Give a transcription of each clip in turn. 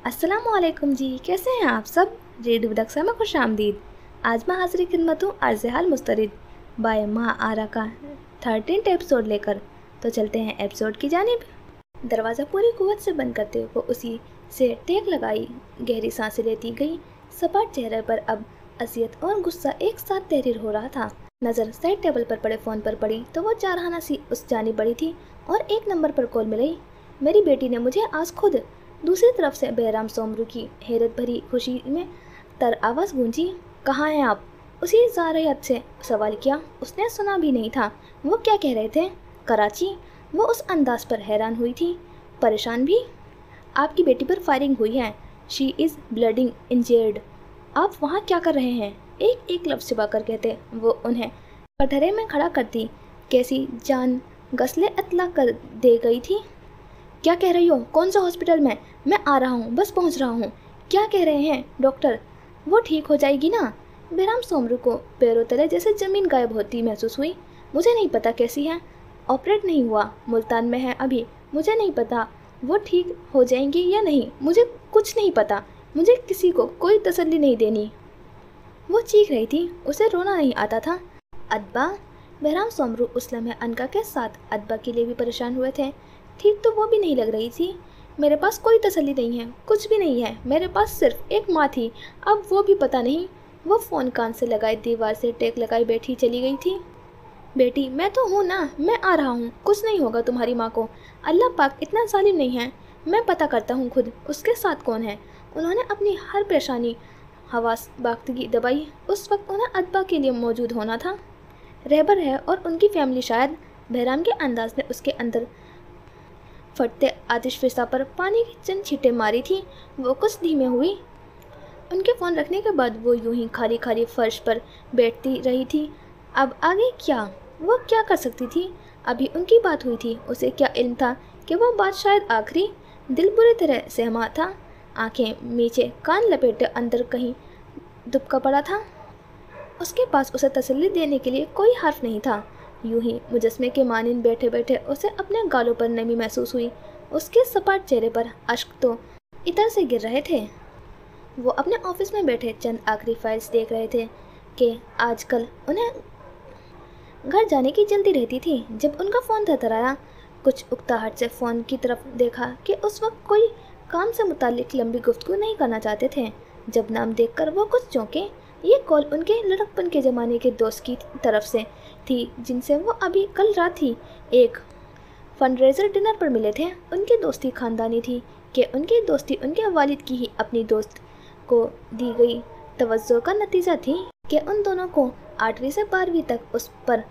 अस्सलामुअलैकुम जी, कैसे हैं आप सब। रेडियो दक्सा में खुश आमदीद। आज मैं हाजिर खिदमत हूँ अर्ज़ हाल मुस्तरिद बाय माँ आरा का 13th एपिसोड लेकर। तो चलते हैं एपिसोड की जानिब। दरवाज़ा पूरी कुव्वत से बंद करते हुए उसी से टेक लगाई गहरी सांसें लेती गई। सपाट चेहरे पर अब असियत और गुस्सा एक साथ तहरीर हो रहा था। नज़र साइड टेबल पर पड़े फ़ोन पर पड़ी तो वो जारहाना सी उस जानिब बढ़ी थी और एक नंबर पर कॉल मिली। मेरी बेटी ने मुझे आज खुद। दूसरी तरफ से बहराम सोमरू की हैरत भरी खुशी में तर आवाज़ गूंजी। कहाँ हैं आप? उसी ज़ारहत से सवाल किया। उसने सुना भी नहीं था वो क्या कह रहे थे। कराची। वो उस अंदाज पर हैरान हुई थी, परेशान भी। आपकी बेटी पर फायरिंग हुई है। She is blooding injured. आप वहाँ क्या कर रहे हैं? एक एक लफ्ज़ छिपाकर कहते वो उन्हें कटहरे में खड़ा करती कैसी जान गसले इतला कर दे गई थी। क्या कह रही हो? कौन सा हॉस्पिटल में? मैं आ रहा हूँ, बस पहुँच रहा हूँ। क्या कह रहे हैं डॉक्टर? वो ठीक हो जाएगी ना? बहराम सोमरू को पैरों तले जैसे ज़मीन गायब होती महसूस हुई। मुझे नहीं पता कैसी है। ऑपरेट नहीं हुआ, मुल्तान में है अभी। मुझे नहीं पता वो ठीक हो जाएंगी या नहीं। मुझे कुछ नहीं पता। मुझे किसी को कोई तसल्ली नहीं देनी। वो चीख रही थी, उसे रोना नहीं आता था। अदबा। बहराम सोमरू उस लम्हे अनका के साथ अदबा के लिए भी परेशान हुए थे। ठीक तो वो भी नहीं लग रही थी। मेरे पास कोई तसल्ली नहीं है, कुछ भी नहीं है। मेरे पास सिर्फ एक माँ थी, अब वो भी पता नहीं। वो फ़ोन कान से लगाए दीवार से टेक लगाई बैठी चली गई थी। बेटी मैं तो हूँ ना, मैं आ रहा हूँ। कुछ नहीं होगा तुम्हारी माँ को। अल्लाह पाक इतना जालिम नहीं है। मैं पता करता हूँ खुद उसके साथ कौन है। उन्होंने अपनी हर परेशानी हवास बाख्तगी दबाई। उस वक्त उन्हें अदबा के लिए मौजूद होना था। रहबर है और उनकी फैमिली शायद। बहराम के अंदाज ने उसके अंदर फटते आतिश फिजा पर पानी की चंद छींटें मारी थी। वो कुछ धीमे हुई। उनके फ़ोन रखने के बाद वो यूं ही खाली खाली फर्श पर बैठती रही थी। अब आगे क्या? वो क्या कर सकती थी? अभी उनकी बात हुई थी, उसे क्या इल्म था कि वो बात शायद आखिरी। दिल बुरी तरह सहमा था। आंखें नीचे, कान लपेटे अंदर कहीं दुबका पड़ा था। उसके पास उसे तसल्ली देने के लिए कोई हर्फ नहीं था। यूं ही मुजस्मे के मानिंद बैठे बैठे उसे अपने गालों पर नमी महसूस हुई। उसके सपाट चेहरे पर अश्क तो इतर से गिर रहे थे। वो अपने ऑफिस में बैठे चंद आखिरी फाइल्स देख रहे थे कि आजकल उन्हें घर जाने की जल्दी रहती थी। जब उनका फ़ोन थरथराया, कुछ उकताहट से फ़ोन की तरफ देखा कि उस वक्त कोई काम से मुताल्लिक लंबी गुफ्तगू नहीं करना चाहते थे। जब नाम देखकर वो कुछ चौंके। ये कॉल उनके लड़कपन के ज़माने के दोस्त की तरफ से थी, जिनसे वो अभी कल रात ही एक फंडरेजर डिनर पर मिले थे। उनकी दोस्ती ख़ानदानी थी कि उनकी दोस्ती उनके वालिद की ही अपनी दोस्त को दी गई तवज्जो का नतीजा थी कि उन दोनों को 8वीं से 12वीं तक उस पर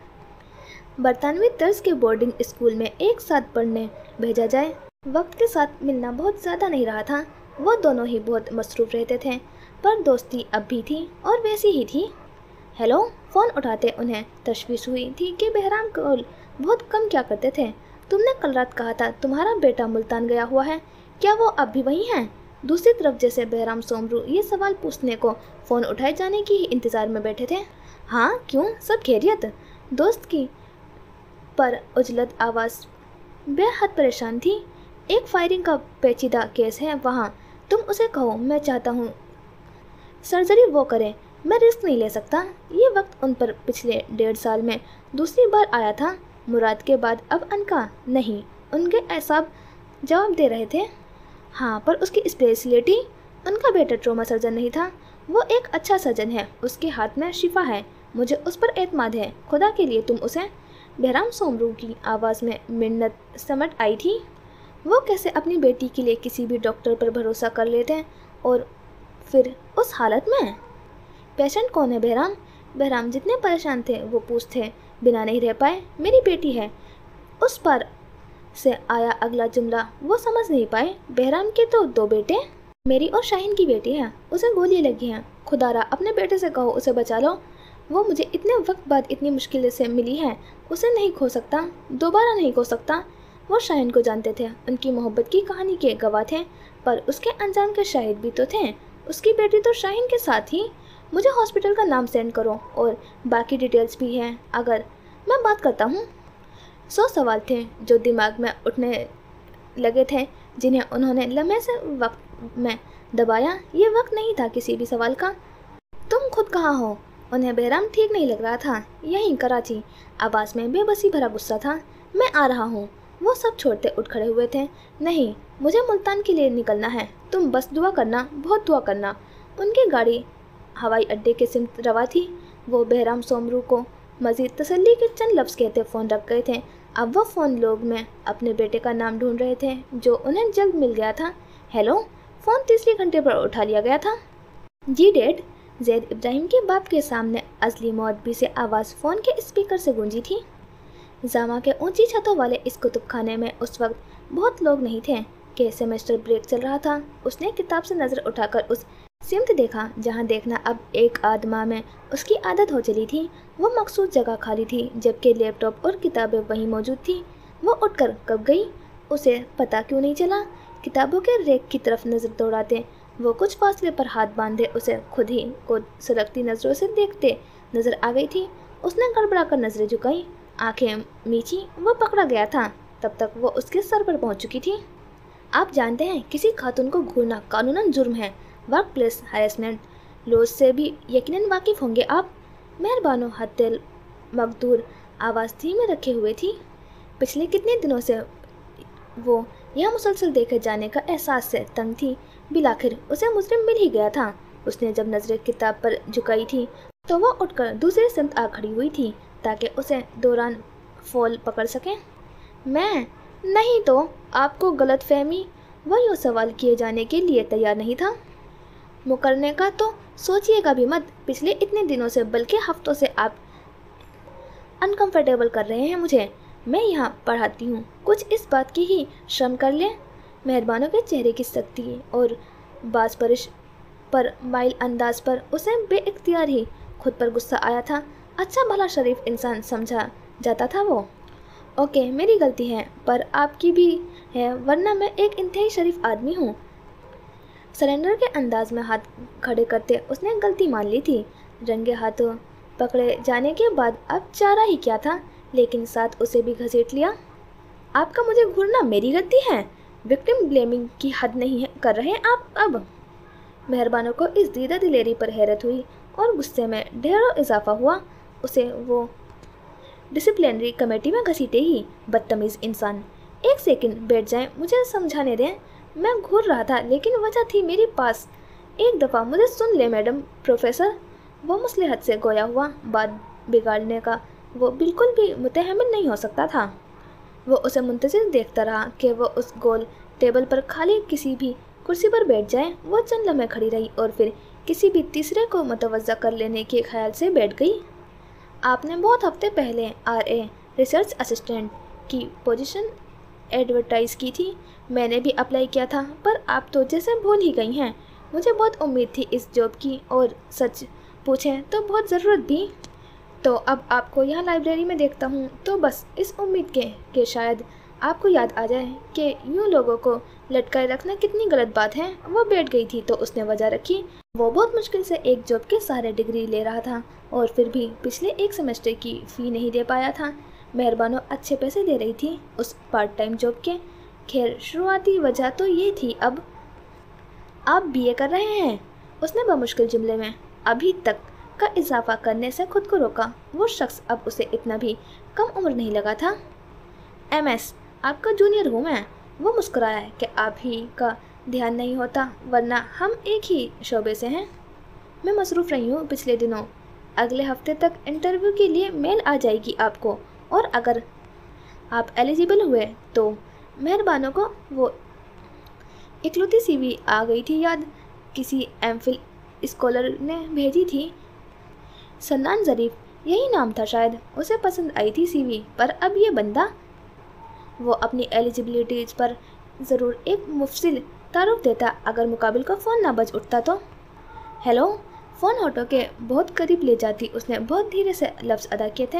बरतानवी तर्ज के बोर्डिंग स्कूल में एक साथ पढ़ने भेजा जाए। वक्त के साथ मिलना बहुत ज़्यादा नहीं रहा था। वो दोनों ही बहुत मसरूफ़ रहते थे, पर दोस्ती अब भी थी और वैसी ही थी। हेलो। फ़ोन उठाते उन्हें तशवीश हुई थी कि बहराम कॉल बहुत कम क्या करते थे। तुमने कल रात कहा था तुम्हारा बेटा मुल्तान गया हुआ है, क्या वो अब भी वहीं है? दूसरी तरफ जैसे बहराम सोमरू ये सवाल पूछने को फ़ोन उठाए जाने की ही इंतज़ार में बैठे थे। हाँ क्यों, सब खैरियत? दोस्त की पर उजलत आवाज़ बेहद परेशान थी। एक फायरिंग का पेचीदा केस है वहाँ, तुम उसे कहो मैं चाहता हूँ सर्जरी वो करे, मैं रिस्क नहीं ले सकता। ये वक्त उन पर पिछले 1.5 साल में दूसरी बार आया था। मुराद के बाद अब अनका नहीं। उनके एहसाब जवाब दे रहे थे। हाँ पर उसकी स्पेशलिटी। उनका बेटा ट्रॉमा सर्जन नहीं था, वो एक अच्छा सर्जन है। उसके हाथ में शिफा है, मुझे उस पर एतमाद है। खुदा के लिए तुम उसे। बहराम सोमरू की आवाज़ में मिन्नत समट आई थी। वो कैसे अपनी बेटी के लिए किसी भी डॉक्टर पर भरोसा कर लेते और फिर उस हालत में। पेशेंट कौन है बहराम? बहराम जितने परेशान थे वो पूछते बिना नहीं रह पाए। मेरी बेटी है। उस पर से आया अगला जुमला वो समझ नहीं पाए। बहराम के तो 2 बेटे। मेरी और शाहीन की बेटी है, उसे गोली लगी है। खुदारा अपने बेटे से कहो उसे बचा लो। वो मुझे इतने वक्त बाद इतनी मुश्किल से मिली है, उसे नहीं खो सकता, दोबारा नहीं खो सकता। वो शाहीन को जानते थे, उनकी मोहब्बत की कहानी के गवाह थे, पर उसके अंजाम के शाहिद भी तो थे। उसकी बेटी तो शाहीन के साथ ही। मुझे हॉस्पिटल का नाम सेंड करो और बाकी डिटेल्स भी हैं। अगर मैं बात करता हूँ। 100 सवाल थे जो दिमाग में उठने लगे थे, जिन्हें उन्होंने लम्हे से वक्त में दबाया। ये वक्त नहीं था किसी भी सवाल का। तुम खुद कहाँ हो? उन्हें बहराम ठीक नहीं लग रहा था। यहीं कराची। आवाज़ में बेबसी भरा गुस्सा था। मैं आ रहा हूँ। वो सब छोड़ते उठ खड़े हुए थे। नहीं, मुझे मुल्तान के लिए निकलना है। तुम बस दुआ करना, बहुत दुआ करना। उनकी गाड़ी हवाई अड्डे के सिमत रवा थी। वो बहराम सोमरू को मज़ीद तसल्ली के चंद लफ्ज़ कहते फ़ोन रख गए थे। अब वो फ़ोन लोग में अपने बेटे का नाम ढूंढ रहे थे जो उन्हें जल्द मिल गया था। हेलो। फ़ोन तीसरे घंटे पर उठा लिया गया था। जी डैड। ज़ैद इब्राहिम के बाप के सामने अजली मौदबी से आवाज़ फ़ोन के स्पीकर से गूंजी थी। जामा के ऊंची छतों वाले इस कुतुबखाने में उस वक्त बहुत लोग नहीं थे कि सेमेस्टर ब्रेक चल रहा था। उसने किताब से नज़र उठाकर उस सिमत देखा जहां देखना अब एक आदमा में उसकी आदत हो चली थी। वो मखसूस जगह खाली थी जबकि लैपटॉप और किताबें वहीं मौजूद थी। वो उठकर कब गई उसे पता क्यों नहीं चला। किताबों के रैक की तरफ नज़र दौड़ाते वो कुछ फासले पर हाथ बांधे उसे खुद ही को सुलगती नज़रों से देखते नज़र आ गई थी। उसने गड़बड़ाकर नज़रें झुकाई, आंखें मीची। वो पकड़ा गया था। तब तक वो उसके सर पर पहुंच चुकी थी। आप जानते हैं किसी खातून को घूरना कानूनन जुर्म है। वर्क प्लेस हैरेसमेंट लॉज से भी यकीनन वाकिफ़ होंगे आप। मेहरबानो हत्तेल मकदूर आवाज़ धीमे रखे हुए थी। पिछले कितने दिनों से वो यह मुसलसल देखे जाने का एहसास से तंग थी। बिलाखिर उसे मुजरिम मिल ही गया था। उसने जब नज़रें किताब पर झुकाई थी तो वो उठकर दूसरी सिमत आ खड़ी हुई थी ताकि उसे दौरान फॉल पकड़ सके। मैं नहीं तो आपको गलत फहमी। वह यूँ सवाल किए जाने के लिए तैयार नहीं था। मुकरने का तो सोचिएगा भी मत। पिछले इतने दिनों से बल्कि हफ्तों से आप अनकंफर्टेबल कर रहे हैं मुझे। मैं यहाँ पढ़ाती हूँ, कुछ इस बात की ही शर्म कर लें। मेहरबानों के चेहरे की सख्ती और बाज़परिश पर माइल अंदाज पर उसे बेइख्तियार ही खुद पर गुस्सा आया था। अच्छा भला शरीफ इंसान समझा जाता था वो। ओके, मेरी गलती है, पर आपकी भी है, वरना मैं एक इंतहाई शरीफ आदमी हूँ। सरेंडर के अंदाज में हाथ खड़े करते उसने गलती मान ली थी। रंगे हाथों पकड़े जाने के बाद अब चारा ही क्या था, लेकिन साथ उसे भी घसीट लिया। आपका मुझे घूरना मेरी गलती है? विक्टिम ब्लेमिंग की हद नहीं है कर रहे आप अब? मेहरबानों को इस दीदा दिलेरी पर हैरत हुई और गुस्से में ढेरों इजाफा हुआ। उसे वो डिसिप्लिनरी कमेटी में घसीटे ही। बदतमीज़ इंसान। एक सेकंड बैठ जाएं, मुझे समझाने दें। मैं घूर रहा था लेकिन वजह थी मेरे पास। एक दफ़ा मुझे सुन ले मैडम प्रोफेसर। वो मुसलहत से गोया हुआ। बात बिगाड़ने का वो बिल्कुल भी मुतहम्मिल नहीं हो सकता था। वो उसे मुंतज़िर देखता रहा कि वो उस गोल टेबल पर खाली किसी भी कुर्सी पर बैठ जाए। वो चंद लम्हे खड़ी रही और फिर किसी भी तीसरे को मुतवज्जा कर लेने के ख्याल से बैठ गई। आपने बहुत हफ्ते पहले RA रिसर्च असिस्टेंट की पोजीशन एडवर्टाइज़ की थी। मैंने भी अप्लाई किया था, पर आप तो जैसे भूल ही गई हैं। मुझे बहुत उम्मीद थी इस जॉब की, और सच पूछें तो बहुत ज़रूरत भी। तो अब आपको यहाँ लाइब्रेरी में देखता हूँ तो बस इस उम्मीद के कि शायद आपको याद आ जाए कि यूँ लोगों को लटकाए रखना कितनी गलत बात है। वो बैठ गई थी तो उसने वजह रखी। वो बहुत मुश्किल से एक जॉब के सारे डिग्री ले रहा था और फिर भी पिछले एक सेमेस्टर की फ़ी नहीं दे पाया था। मेहरबानों अच्छे पैसे दे रही थी उस पार्ट टाइम जॉब के। खैर, शुरुआती वजह तो ये थी। अब आप BA कर रहे हैं? उसने बमुश्किल जुमले में अभी तक का इजाफा करने से खुद को रोका। वो शख्स अब उसे इतना भी कम उम्र नहीं लगा था। MS, आपका जूनियर हूँ मैं। वो मुस्कुराया है कि आप ही का ध्यान नहीं होता, वरना हम एक ही शोबे से हैं। मैं मसरूफ़ रही हूँ पिछले दिनों। अगले हफ्ते तक इंटरव्यू के लिए मेल आ जाएगी आपको, और अगर आप एलिजिबल हुए तो। मेहरबानों को वो इकलौती CV आ गई थी याद। किसी MPhil स्कॉलर ने भेजी थी। सन्नान ज़रीफ, यही नाम था शायद। उसे पसंद आई थी CV, पर अब ये बंदा। वो अपनी एलिजिबिलिटीज़ पर ज़रूर एक मुफसिल तारुफ देता अगर मुकाबिल का फ़ोन ना बज उठता तो। हेलो। फ़ोन ऑटो के बहुत करीब ले जाती उसने बहुत धीरे से लफ्ज़ अदा किए थे।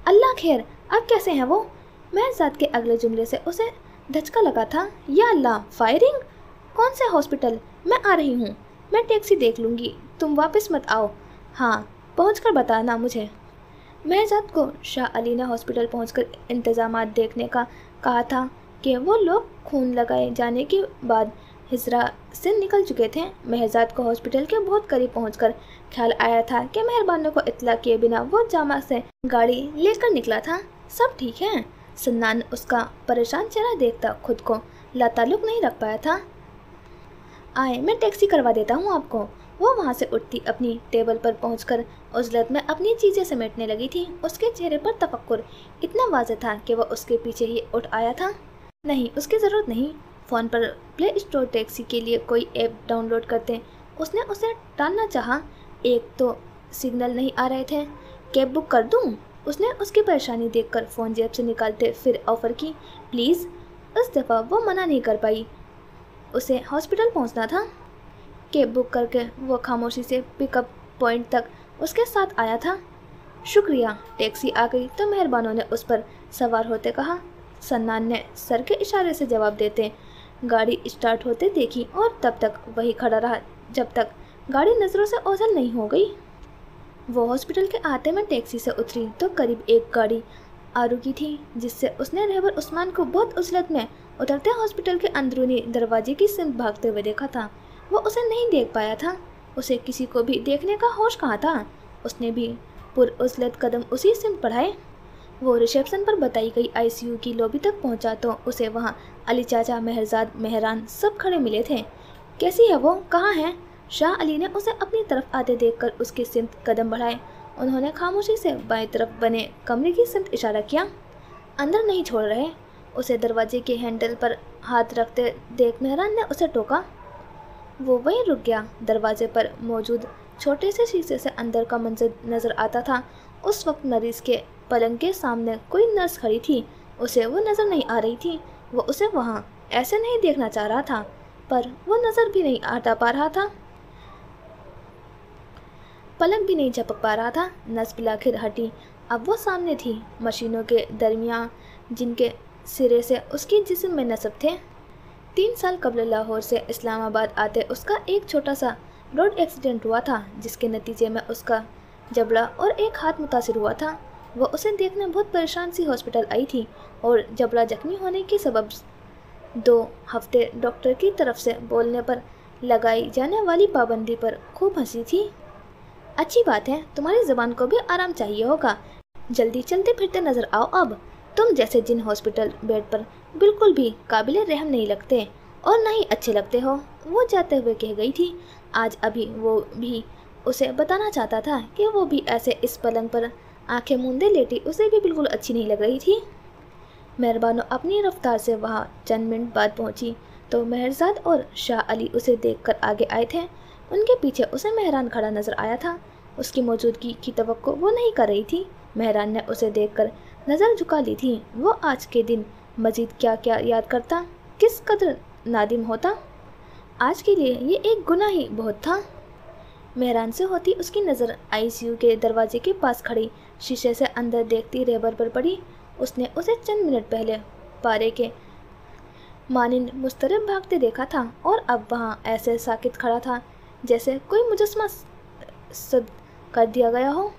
अल्लाह खैर, अब कैसे हैं वो? महजाद के अगले जुमले से उसे धचका लगा था। या अल्लाह, फायरिंग? कौन से हॉस्पिटल? मैं आ रही हूँ। मैं टैक्सी देख लूँगी, तुम वापस मत आओ। हाँ, पहुँचकर बताना मुझे। महजाद को शाह अलीना हॉस्पिटल पहुँचकर इंतज़ामात देखने का कहा था कि वो लोग खून लगाए जाने के बाद हिजरा से निकल चुके थे। महरजाद को हॉस्पिटल के बहुत करीब पहुंचकर ख्याल आया था कि मेहरबानों को इत्तला किए बिना वो जामा से गाड़ी लेकर निकला था। सब ठीक है। सन्नान उसका परेशान चेहरा देखता खुद को लाताल्लुक नहीं रख पाया था। आए, मैं टैक्सी करवा देता हूँ आपको। वो वहाँ से उठती अपनी टेबल पर पहुंचकर उजलत में अपनी चीज़ें समेटने लगी थी। उसके चेहरे पर तफक्कुर इतना वाज़ेह था कि वह उसके पीछे ही उठ आया था। नहीं, उसकी ज़रूरत नहीं। फ़ोन पर प्ले स्टोर टैक्सी के लिए कोई ऐप डाउनलोड करते। उसने उसे टालना चाहा। एक तो सिग्नल नहीं आ रहे थे। कैब बुक कर दूँ? उसने उसकी परेशानी देखकर फ़ोन जेब से निकालते फिर ऑफ़र की। प्लीज़। इस दफ़ा वो मना नहीं कर पाई। उसे हॉस्पिटल पहुंचना था। कैब बुक करके वो खामोशी से पिकअप पॉइंट तक उसके साथ आया था। शुक्रिया। टैक्सी आ गई तो मेहरबानों ने उस पर सवार होते कहा। सन्नान ने सर के इशारे से जवाब देते गाड़ी स्टार्ट होते देखी और तब तक वही खड़ा रहा जब तक गाड़ी नज़रों से ओझल नहीं हो गई। वो हॉस्पिटल के आते में टैक्सी से उतरी तो करीब एक गाड़ी आ रुकी थी, जिससे उसने रहबर उस्मान को बहुत उजलत में उतरते हॉस्पिटल के अंदरूनी दरवाजे की सिमत भागते हुए देखा था। वो उसे नहीं देख पाया था। उसे किसी को भी देखने का होश कहाँ था। उसने भी पुरउजलत कदम उसी सिमत बढ़ाए। वो रिसेप्शन पर बताई गई आईसीयू की लॉबी तक पहुंचा तो उसे वहां अली चाचा, महरजाद, मेहरान सब खड़े मिले थे। कैसी है वो? कहाँ है? शाह अली ने उसे अपनी तरफ आते देखकर उसकी सिमत कदम बढ़ाए। उन्होंने खामोशी से बाएं तरफ बने कमरे की सिमत इशारा किया। अंदर नहीं छोड़ रहे। उसे दरवाजे के हैंडल पर हाथ रखते देख मेहरान ने उसे टोका। वो वहीं रुक गया। दरवाजे पर मौजूद छोटे से शीशे से अंदर का मंजर नज़र आता था। उस वक्त मरीज के पलंग के सामने कोई नर्स खड़ी थी। उसे वो नज़र नहीं आ रही थी। वो उसे वहाँ ऐसे नहीं देखना चाह रहा था, पर वो नज़र भी नहीं हटा पा रहा था। पलक भी नहीं झपक पा रहा था। नस बिलाखिर हटी। अब वो सामने थी, मशीनों के दरमियान, जिनके सिरे से उसकी जिस्म में नसब थे। 3 साल कबल लाहौर से इस्लामाबाद आते उसका एक छोटा सा रोड एक्सीडेंट हुआ था, जिसके नतीजे में उसका जबड़ा और एक हाथ मुतासिर हुआ था। वो उसे देखने बहुत परेशान सी हॉस्पिटल आई थी और जबड़ा जख्मी होने के सबब 2 हफ्ते डॉक्टर की तरफ से बोलने पर लगाई जाने वाली पाबंदी पर खूब हंसी थी। अच्छी बात है, तुम्हारी ज़बान को भी आराम चाहिए होगा। जल्दी चलते फिरते नज़र आओ। अब तुम जैसे जिन हॉस्पिटल बेड पर बिल्कुल भी काबिले रहम नहीं लगते और न ही अच्छे लगते हो, वो जाते हुए कह गई थी। आज अभी वो भी उसे बताना चाहता था कि वो भी ऐसे इस पलंग पर आंखें मूंदे लेटी उसे भी बिल्कुल अच्छी नहीं लग रही थी। मेहरबानो अपनी रफ्तार से वहाँ चंद मिनट बाद पहुँची तो महरजाद और शाह अली उसे देखकर आगे आए थे। उनके पीछे उसे मेहरान खड़ा नजर आया था। उसकी मौजूदगी की तवक्को वो नहीं कर रही थी। मेहरान ने उसे देखकर नज़र झुका ली थी। वो आज के दिन मजीद क्या क्या याद करता, किस कदर नादिम होता। आज के लिए ये एक गुनाह ही बहुत था। मेहरान से होती उसकी नज़र आईसीयू के दरवाजे के पास खड़ी शीशे से अंदर देखती रहबर पर पड़ी। उसने उसे चंद मिनट पहले पारे के मानिंद मुस्तरब भागते देखा था और अब वहाँ ऐसे साकित खड़ा था जैसे कोई मुजस्मा सद कर दिया गया हो।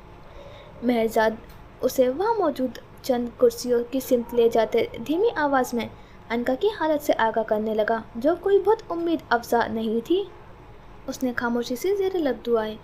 महरजाद उसे वहाँ मौजूद चंद कुर्सियों की सिमत ले जाते धीमी आवाज़ में अनका की हालत से आगाह करने लगा, जो कोई बहुत उम्मीद अफजा नहीं थी। उसने खामोशी से ज़ेरे लब दुआएं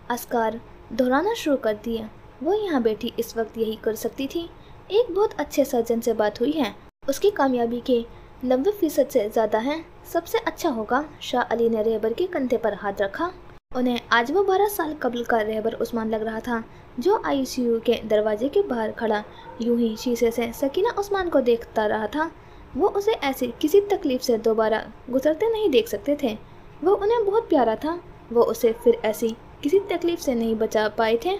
अस्कार दोहराना शुरू कर दिए। वो यहाँ बैठी इस वक्त यही कर सकती थी। एक बहुत अच्छे सर्जन से बात हुई है, उसकी कामयाबी के 90% से ज़्यादा है। सबसे अच्छा होगा। शाह अली ने रहबर के कंधे पर हाथ रखा। उन्हें आज वो 12 साल कबल का रहबर उस्मान लग रहा था, जो आईसीयू के दरवाजे के बाहर खड़ा यूं ही शीशे से सकीना उस्मान को देखता रहा था। वो उसे ऐसी किसी तकलीफ से दोबारा गुजरते नहीं देख सकते थे। वो उन्हें बहुत प्यारा था। वो उसे फिर ऐसी किसी तकलीफ से नहीं बचा पाए थे।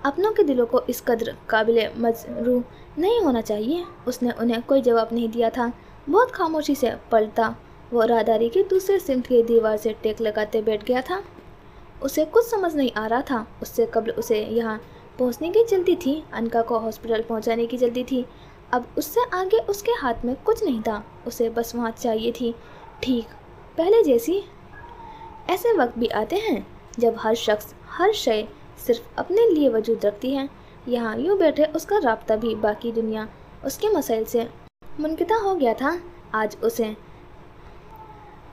अपनों के दिलों को इस कदर काबिल मजरू नहीं होना चाहिए। उसने उन्हें कोई जवाब नहीं दिया था। बहुत खामोशी से पलटा वो राहदारी के दूसरे सिमत की दीवार से टेक लगाते बैठ गया था। उसे कुछ समझ नहीं आ रहा था। उससे कबल उसे यहाँ पहुँचने की जल्दी थी, अनका को हॉस्पिटल पहुँचाने की जल्दी थी। अब उससे आगे उसके हाथ में कुछ नहीं था। उसे बस वहाँ चाहिए थी, ठीक पहले जैसी। ऐसे वक्त भी आते हैं जब हर शख्स हर शय सिर्फ अपने लिए वजूद रखती है। यहाँ यूँ बैठे उसका राब्ता भी बाकी दुनिया उसके मसाइल से मुनक़िता हो गया था। आज उसे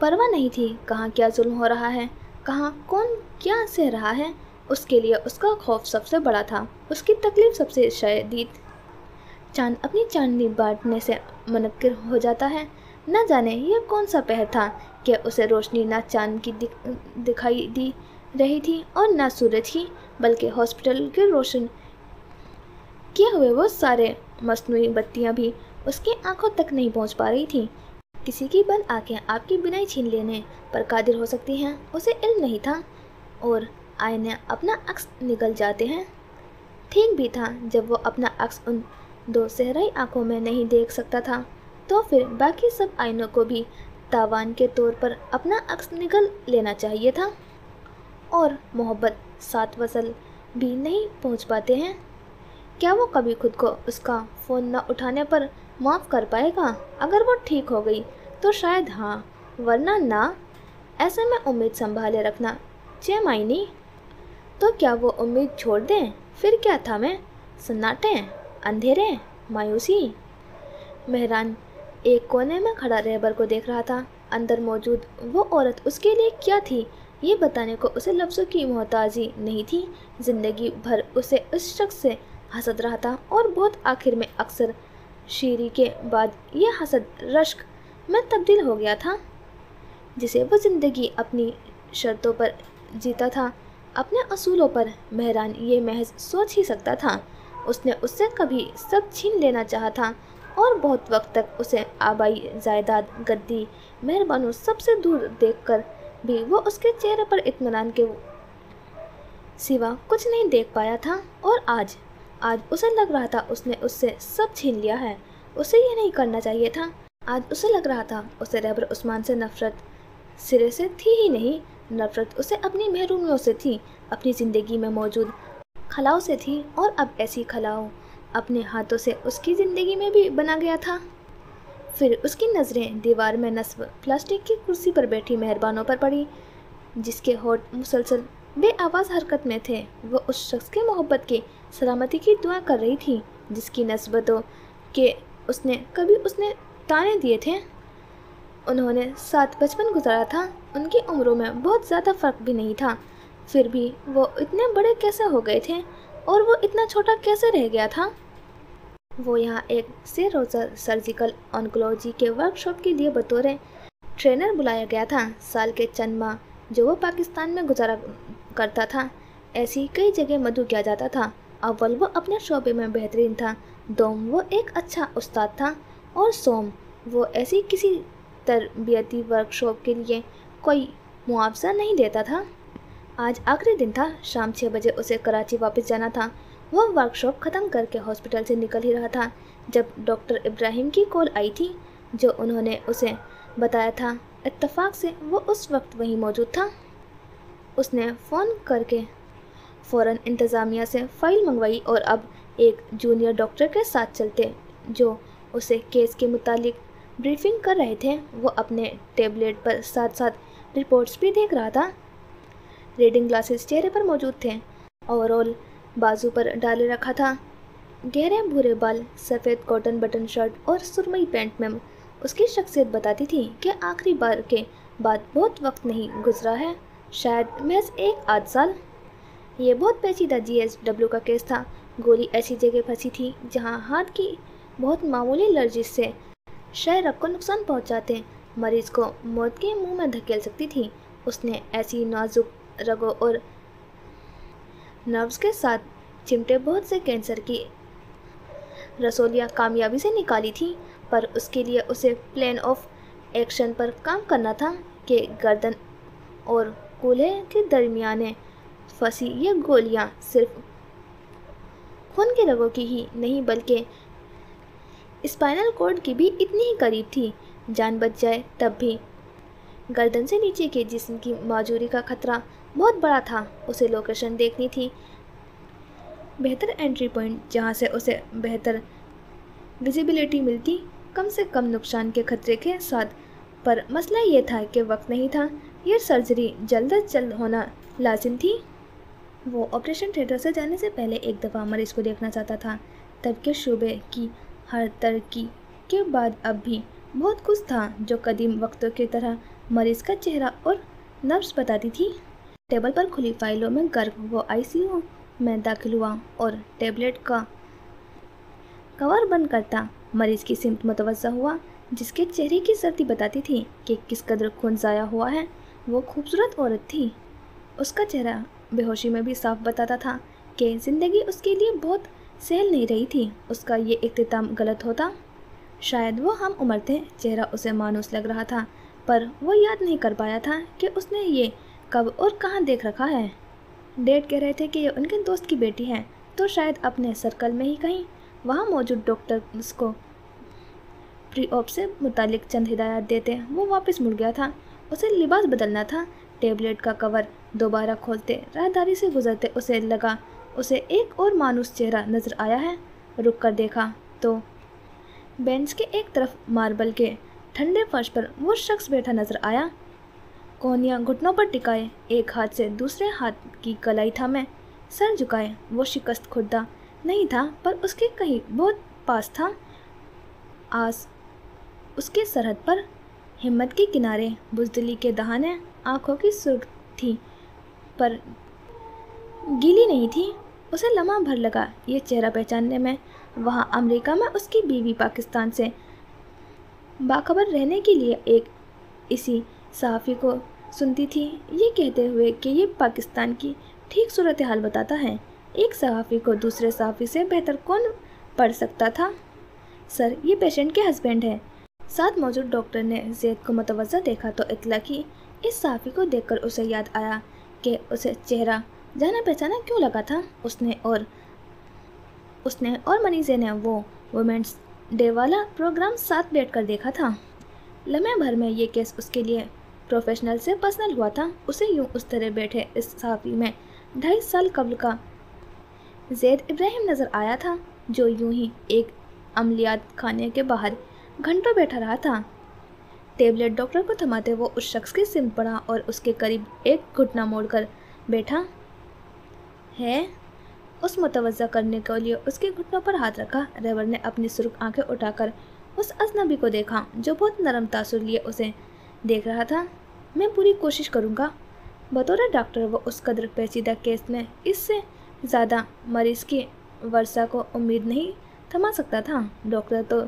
परवाह नहीं थी कहाँ क्या जुल्म हो रहा है, कहाँ कौन क्या सह रहा है। उसके लिए उसका खौफ सबसे बड़ा था, उसकी तकलीफ सबसे शदीद। चांद अपनी चांदनी बांटने से मुनक्किर हो जाता है। न जाने ये कौन सा पहर था कि उसे रोशनी न चांद की दिखाई दी रही थी और न सूरज की, बल्कि हॉस्पिटल के रोशन किए हुए वो सारे मसनूई बत्तियां भी उसकी आंखों तक नहीं पहुंच पा रही थी। किसी की बंद आंखें आपकी बिनाई छीन लेने पर कादिर हो सकती हैं, उसे इल्म नहीं था। और आईने अपना अक्स निकल जाते हैं। ठीक भी था, जब वो अपना अक्स उन दो सहराई आंखों में नहीं देख सकता था, तो फिर बाकी सब आईनों को भी तावान के तौर पर अपना अक्स निकल लेना चाहिए था। और मोहब्बत सात वसल भी नहीं पहुंच पाते हैं। क्या वो कभी खुद को उसका फ़ोन न उठाने पर माफ़ कर पाएगा? अगर वो ठीक हो गई तो शायद हाँ, वरना ना। ऐसे में उम्मीद संभाले रखना चैमाइनी। तो क्या वो उम्मीद छोड़ दें? फिर क्या था मैं? सन्नाटे, अंधेरे, मायूसी। मेहरान एक कोने में खड़ा रहबर को देख रहा था। अंदर मौजूद वो औरत उसके लिए क्या थी, ये बताने को उसे लफ्ज़ों की मोहताजी नहीं थी। ज़िंदगी भर उसे उस शख्स से हसद रहा था और बहुत आखिर में अक्सर शीरी के बाद ये हसद रश्क में तब्दील हो गया था, जिसे वो ज़िंदगी अपनी शर्तों पर जीता था, अपने असूलों पर। मेहरान ये महज सोच ही सकता था। उसने उससे कभी सब छीन लेना चाहा था और बहुत वक्त तक उसे आबाई जायदाद, गद्दी, मेहरबानों सबसे दूर देखकर भी वो उसके चेहरे पर इत्मीनान के सिवा कुछ नहीं देख पाया था। और आज उसे लग रहा था उसने उससे सब छीन लिया है। उसे ये नहीं करना चाहिए था। आज उसे लग रहा था उसे रहबर उस्मान से नफरत सिरे से थी ही नहीं। नफरत उसे अपनी महरूमियों से थी, अपनी ज़िंदगी में मौजूद खलाओं से थी। और अब ऐसी खलाओं अपने हाथों से उसकी ज़िंदगी में भी बना गया था। फिर उसकी नज़रें दीवार में नस्ब प्लास्टिक की कुर्सी पर बैठी मेहरबानों पर पड़ी, जिसके होठ मुसलसल बेआवाज़ हरकत में थे। वो उस शख्स के मोहब्बत की सलामती की दुआ कर रही थी, जिसकी नस्बतों के उसने ताने दिए थे। उन्होंने साथ बचपन गुजारा था, उनकी उम्रों में बहुत ज़्यादा फ़र्क भी नहीं था। फिर भी वो इतने बड़े कैसे हो गए थे और वो इतना छोटा कैसे रह गया था? वो यहाँ एक से रोज़ा सर्जिकल ऑन्कोलॉजी के वर्कशॉप के लिए बतौर ट्रेनर बुलाया गया था। साल के चंद माह जो वो पाकिस्तान में गुजारा करता था, ऐसी कई जगह मधु किया जाता था। अव्वल वो अपने शोबे में बेहतरीन था, दोम वो एक अच्छा उस्ताद था, और सोम वो ऐसी किसी तरबियती वर्कशॉप के लिए कोई मुआवजा नहीं देता था। आज आखिरी दिन था। शाम 6 बजे उसे कराची वापस जाना था। वो वर्कशॉप ख़त्म करके हॉस्पिटल से निकल ही रहा था जब डॉक्टर इब्राहिम की कॉल आई थी, जो उन्होंने उसे बताया था। इत्तफाक से वो उस वक्त वहीं मौजूद था। उसने फ़ोन करके फ़ौरन इंतज़ामिया से फ़ाइल मंगवाई और अब एक जूनियर डॉक्टर के साथ चलते, जो उसे केस के मुतालिक ब्रीफिंग कर रहे थे। वो अपने टेबलेट पर साथ साथ रिपोर्ट्स भी देख रहा था। रीडिंग ग्लासेस चेहरे पर मौजूद थे, ओवरऑल बाजू पर डाले रखा था। गहरे भूरे बाल, सफ़ेद कॉटन बटन शर्ट और सुरमई पैंट में उसकी शख्सियत बताती थी कि आखिरी बार के बाद बहुत वक्त नहीं गुजरा है, शायद महज 1 आध साल। ये बहुत पेचीदा GSW का केस था। गोली ऐसी जगह फंसी थी जहां हाथ की बहुत मामूली लर्जिश से शायरक को नुकसान पहुंचाते मरीज को मौत के मुंह में धकेल सकती थी। उसने ऐसी नाजुक रगों और नर्व्स के साथ चिमटे बहुत से कैंसर की रसोलियाँ कामयाबी से निकाली थी, पर उसके लिए उसे प्लान ऑफ एक्शन पर काम करना था कि गर्दन और कूल्हे के दरमियाने फंसी ये गोलियां सिर्फ खून के रगों की ही नहीं बल्कि स्पाइनल कॉर्ड की भी इतनी ही करीब थी। जान बच जाए तब भी गर्दन से नीचे के जिस्म की माजूरी का खतरा बहुत बड़ा था। उसे लोकेशन देखनी थी, बेहतर एंट्री पॉइंट जहां से उसे बेहतर विजिबिलिटी मिलती, कम से कम नुकसान के खतरे के साथ। पर मसला ये था कि वक्त नहीं था। ये सर्जरी जल्द अज जल्द होना लाजिम थी। वो ऑपरेशन थिएटर से जाने से पहले एक दफ़ा मरीज को देखना चाहता था। तब के शोबे की हर तरक्की के बाद अब भी बहुत कुछ था जो कदीम वक्तों की तरह मरीज का चेहरा और नब्ज बताती थी। टेबल पर खुली फाइलों में गर्क वो आईसीयू में दाखिल हुआ और टेबलेट का कवर बंद करता मरीज की सिमत मुतवज्जा हुआ, जिसके चेहरे की सर्दी बताती थी कि किस कदर खून ज़ाया हुआ है। वो खूबसूरत औरत थी। उसका चेहरा बेहोशी में भी साफ बताता था कि ज़िंदगी उसके लिए बहुत सहल नहीं रही थी। उसका ये इख्तिताम गलत होता। शायद वो हम उम्र थे, चेहरा उसे मायूस लग रहा था, पर वो याद नहीं कर पाया था कि उसने ये कब और कहाँ देख रखा है। डैड कह रहे थे कि ये उनके दोस्त की बेटी है, तो शायद अपने सर्कल में ही कहीं वहाँ मौजूद डॉक्टर्स को प्री ऑप से मुतालिक चंद हिदायत देते। वो वापस मुड़ गया था। उसे लिबास बदलना था। टेबलेट का कवर दोबारा खोलते राहदारी से गुजरते उसे लगा उसे एक और मायूस चेहरा नजर आया है। रुक कर देखा तो बेंच के एक तरफ मार्बल के ठंडे फर्श पर वो शख्स बैठा नजर आया, कोहनियाँ घुटनों पर टिकाए, एक हाथ से दूसरे हाथ की कलाई थामे, सर झुकाए। वो शिकस्त खुर्दा नहीं था, पर उसके कहीं बहुत पास था। आस उसके सरहद पर हिम्मत के किनारे, बुज़दिली के दहाने, आंखों की सुर्ख थी पर गीली नहीं थी। उसे लम्हा भर लगा ये चेहरा पहचानने में। वहाँ अमेरिका में उसकी बीवी पाकिस्तान से बाखबर रहने के लिए एक इसी सहाफ़ी को सुनती थी ये कहते हुए कि ये पाकिस्तान की ठीक सूरत हाल बताता है। एक सहाफ़ी को दूसरे सहाफ़ी से बेहतर कौन पढ़ सकता था। सर, ये पेशेंट के हस्बैंड है। साथ मौजूद डॉक्टर ने ज़ैद को मुतवज्जा देखा तो इत्तला की। इस सहाफ़ी को देखकर उसे याद आया कि उसे चेहरा जाना पहचाना क्यों लगा था। उसने और मनीज़े ने वो वुमेंस डे वाला प्रोग्राम साथ बैठकर देखा था। लम्हे भर में ये केस उसके लिए प्रोफेशनल से पर्सनल हुआ था। उसे यूं उस तरह बैठे इस सहाफ़ी में 2.5 साल कबल का ज़ैद इब्राहिम नज़र आया था, जो यूं ही एक अमलियात खाने के बाहर घंटों बैठा रहा था। टेबलेट डॉक्टर को थमाते वो उस शख्स की सिम पड़ा और उसके करीब एक घुटना मोड़कर बैठा है। उस मुतवज्जा करने के लिए उसके घुटनों पर हाथ रखा। रेवर ने अपनी सुर्ख आंखें उठाकर उस अजनबी को देखा जो बहुत नरम तासुर लिए उसे देख रहा था। मैं पूरी कोशिश करूँगा। बतौर डॉक्टर वो उस कदर पेचीदा केस में इससे ज़्यादा मरीज़ की वर्षा को उम्मीद नहीं थमा सकता था। डॉक्टर तो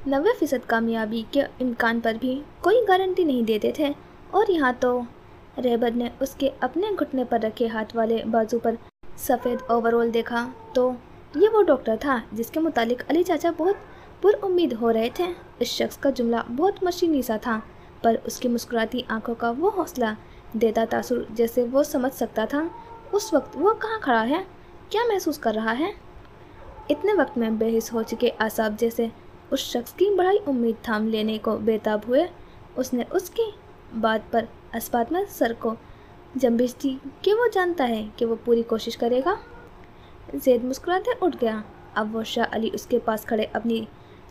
90% कामयाबी के इम्कान पर भी कोई गारंटी नहीं देते थे, और यहाँ तो रेबर ने उसके अपने घुटने पर रखे हाथ वाले बाजू पर सफ़ेद ओवरऑल देखा तो ये वो डॉक्टर था जिसके मुतालिक अली चाचा बहुत पुरउम्मीद हो रहे थे। इस शख्स का जुमला बहुत मशीनी सा था, पर उसकी मुस्कुराती आंखों का वो हौसला देता तासुर जैसे वो समझ सकता था उस वक्त वो कहाँ खड़ा है, क्या महसूस कर रहा है। इतने वक्त में बेहिस हो चुके आसाब जैसे उस शख्स की बड़ी उम्मीद थाम लेने को बेताब हुए। उसने उसकी बात पर अस्पात में सर को जंबिश दी कि वो जानता है कि वो पूरी कोशिश करेगा। ज़ैद मुस्कुराते उठ गया। अब वो शाह अली उसके पास खड़े अपनी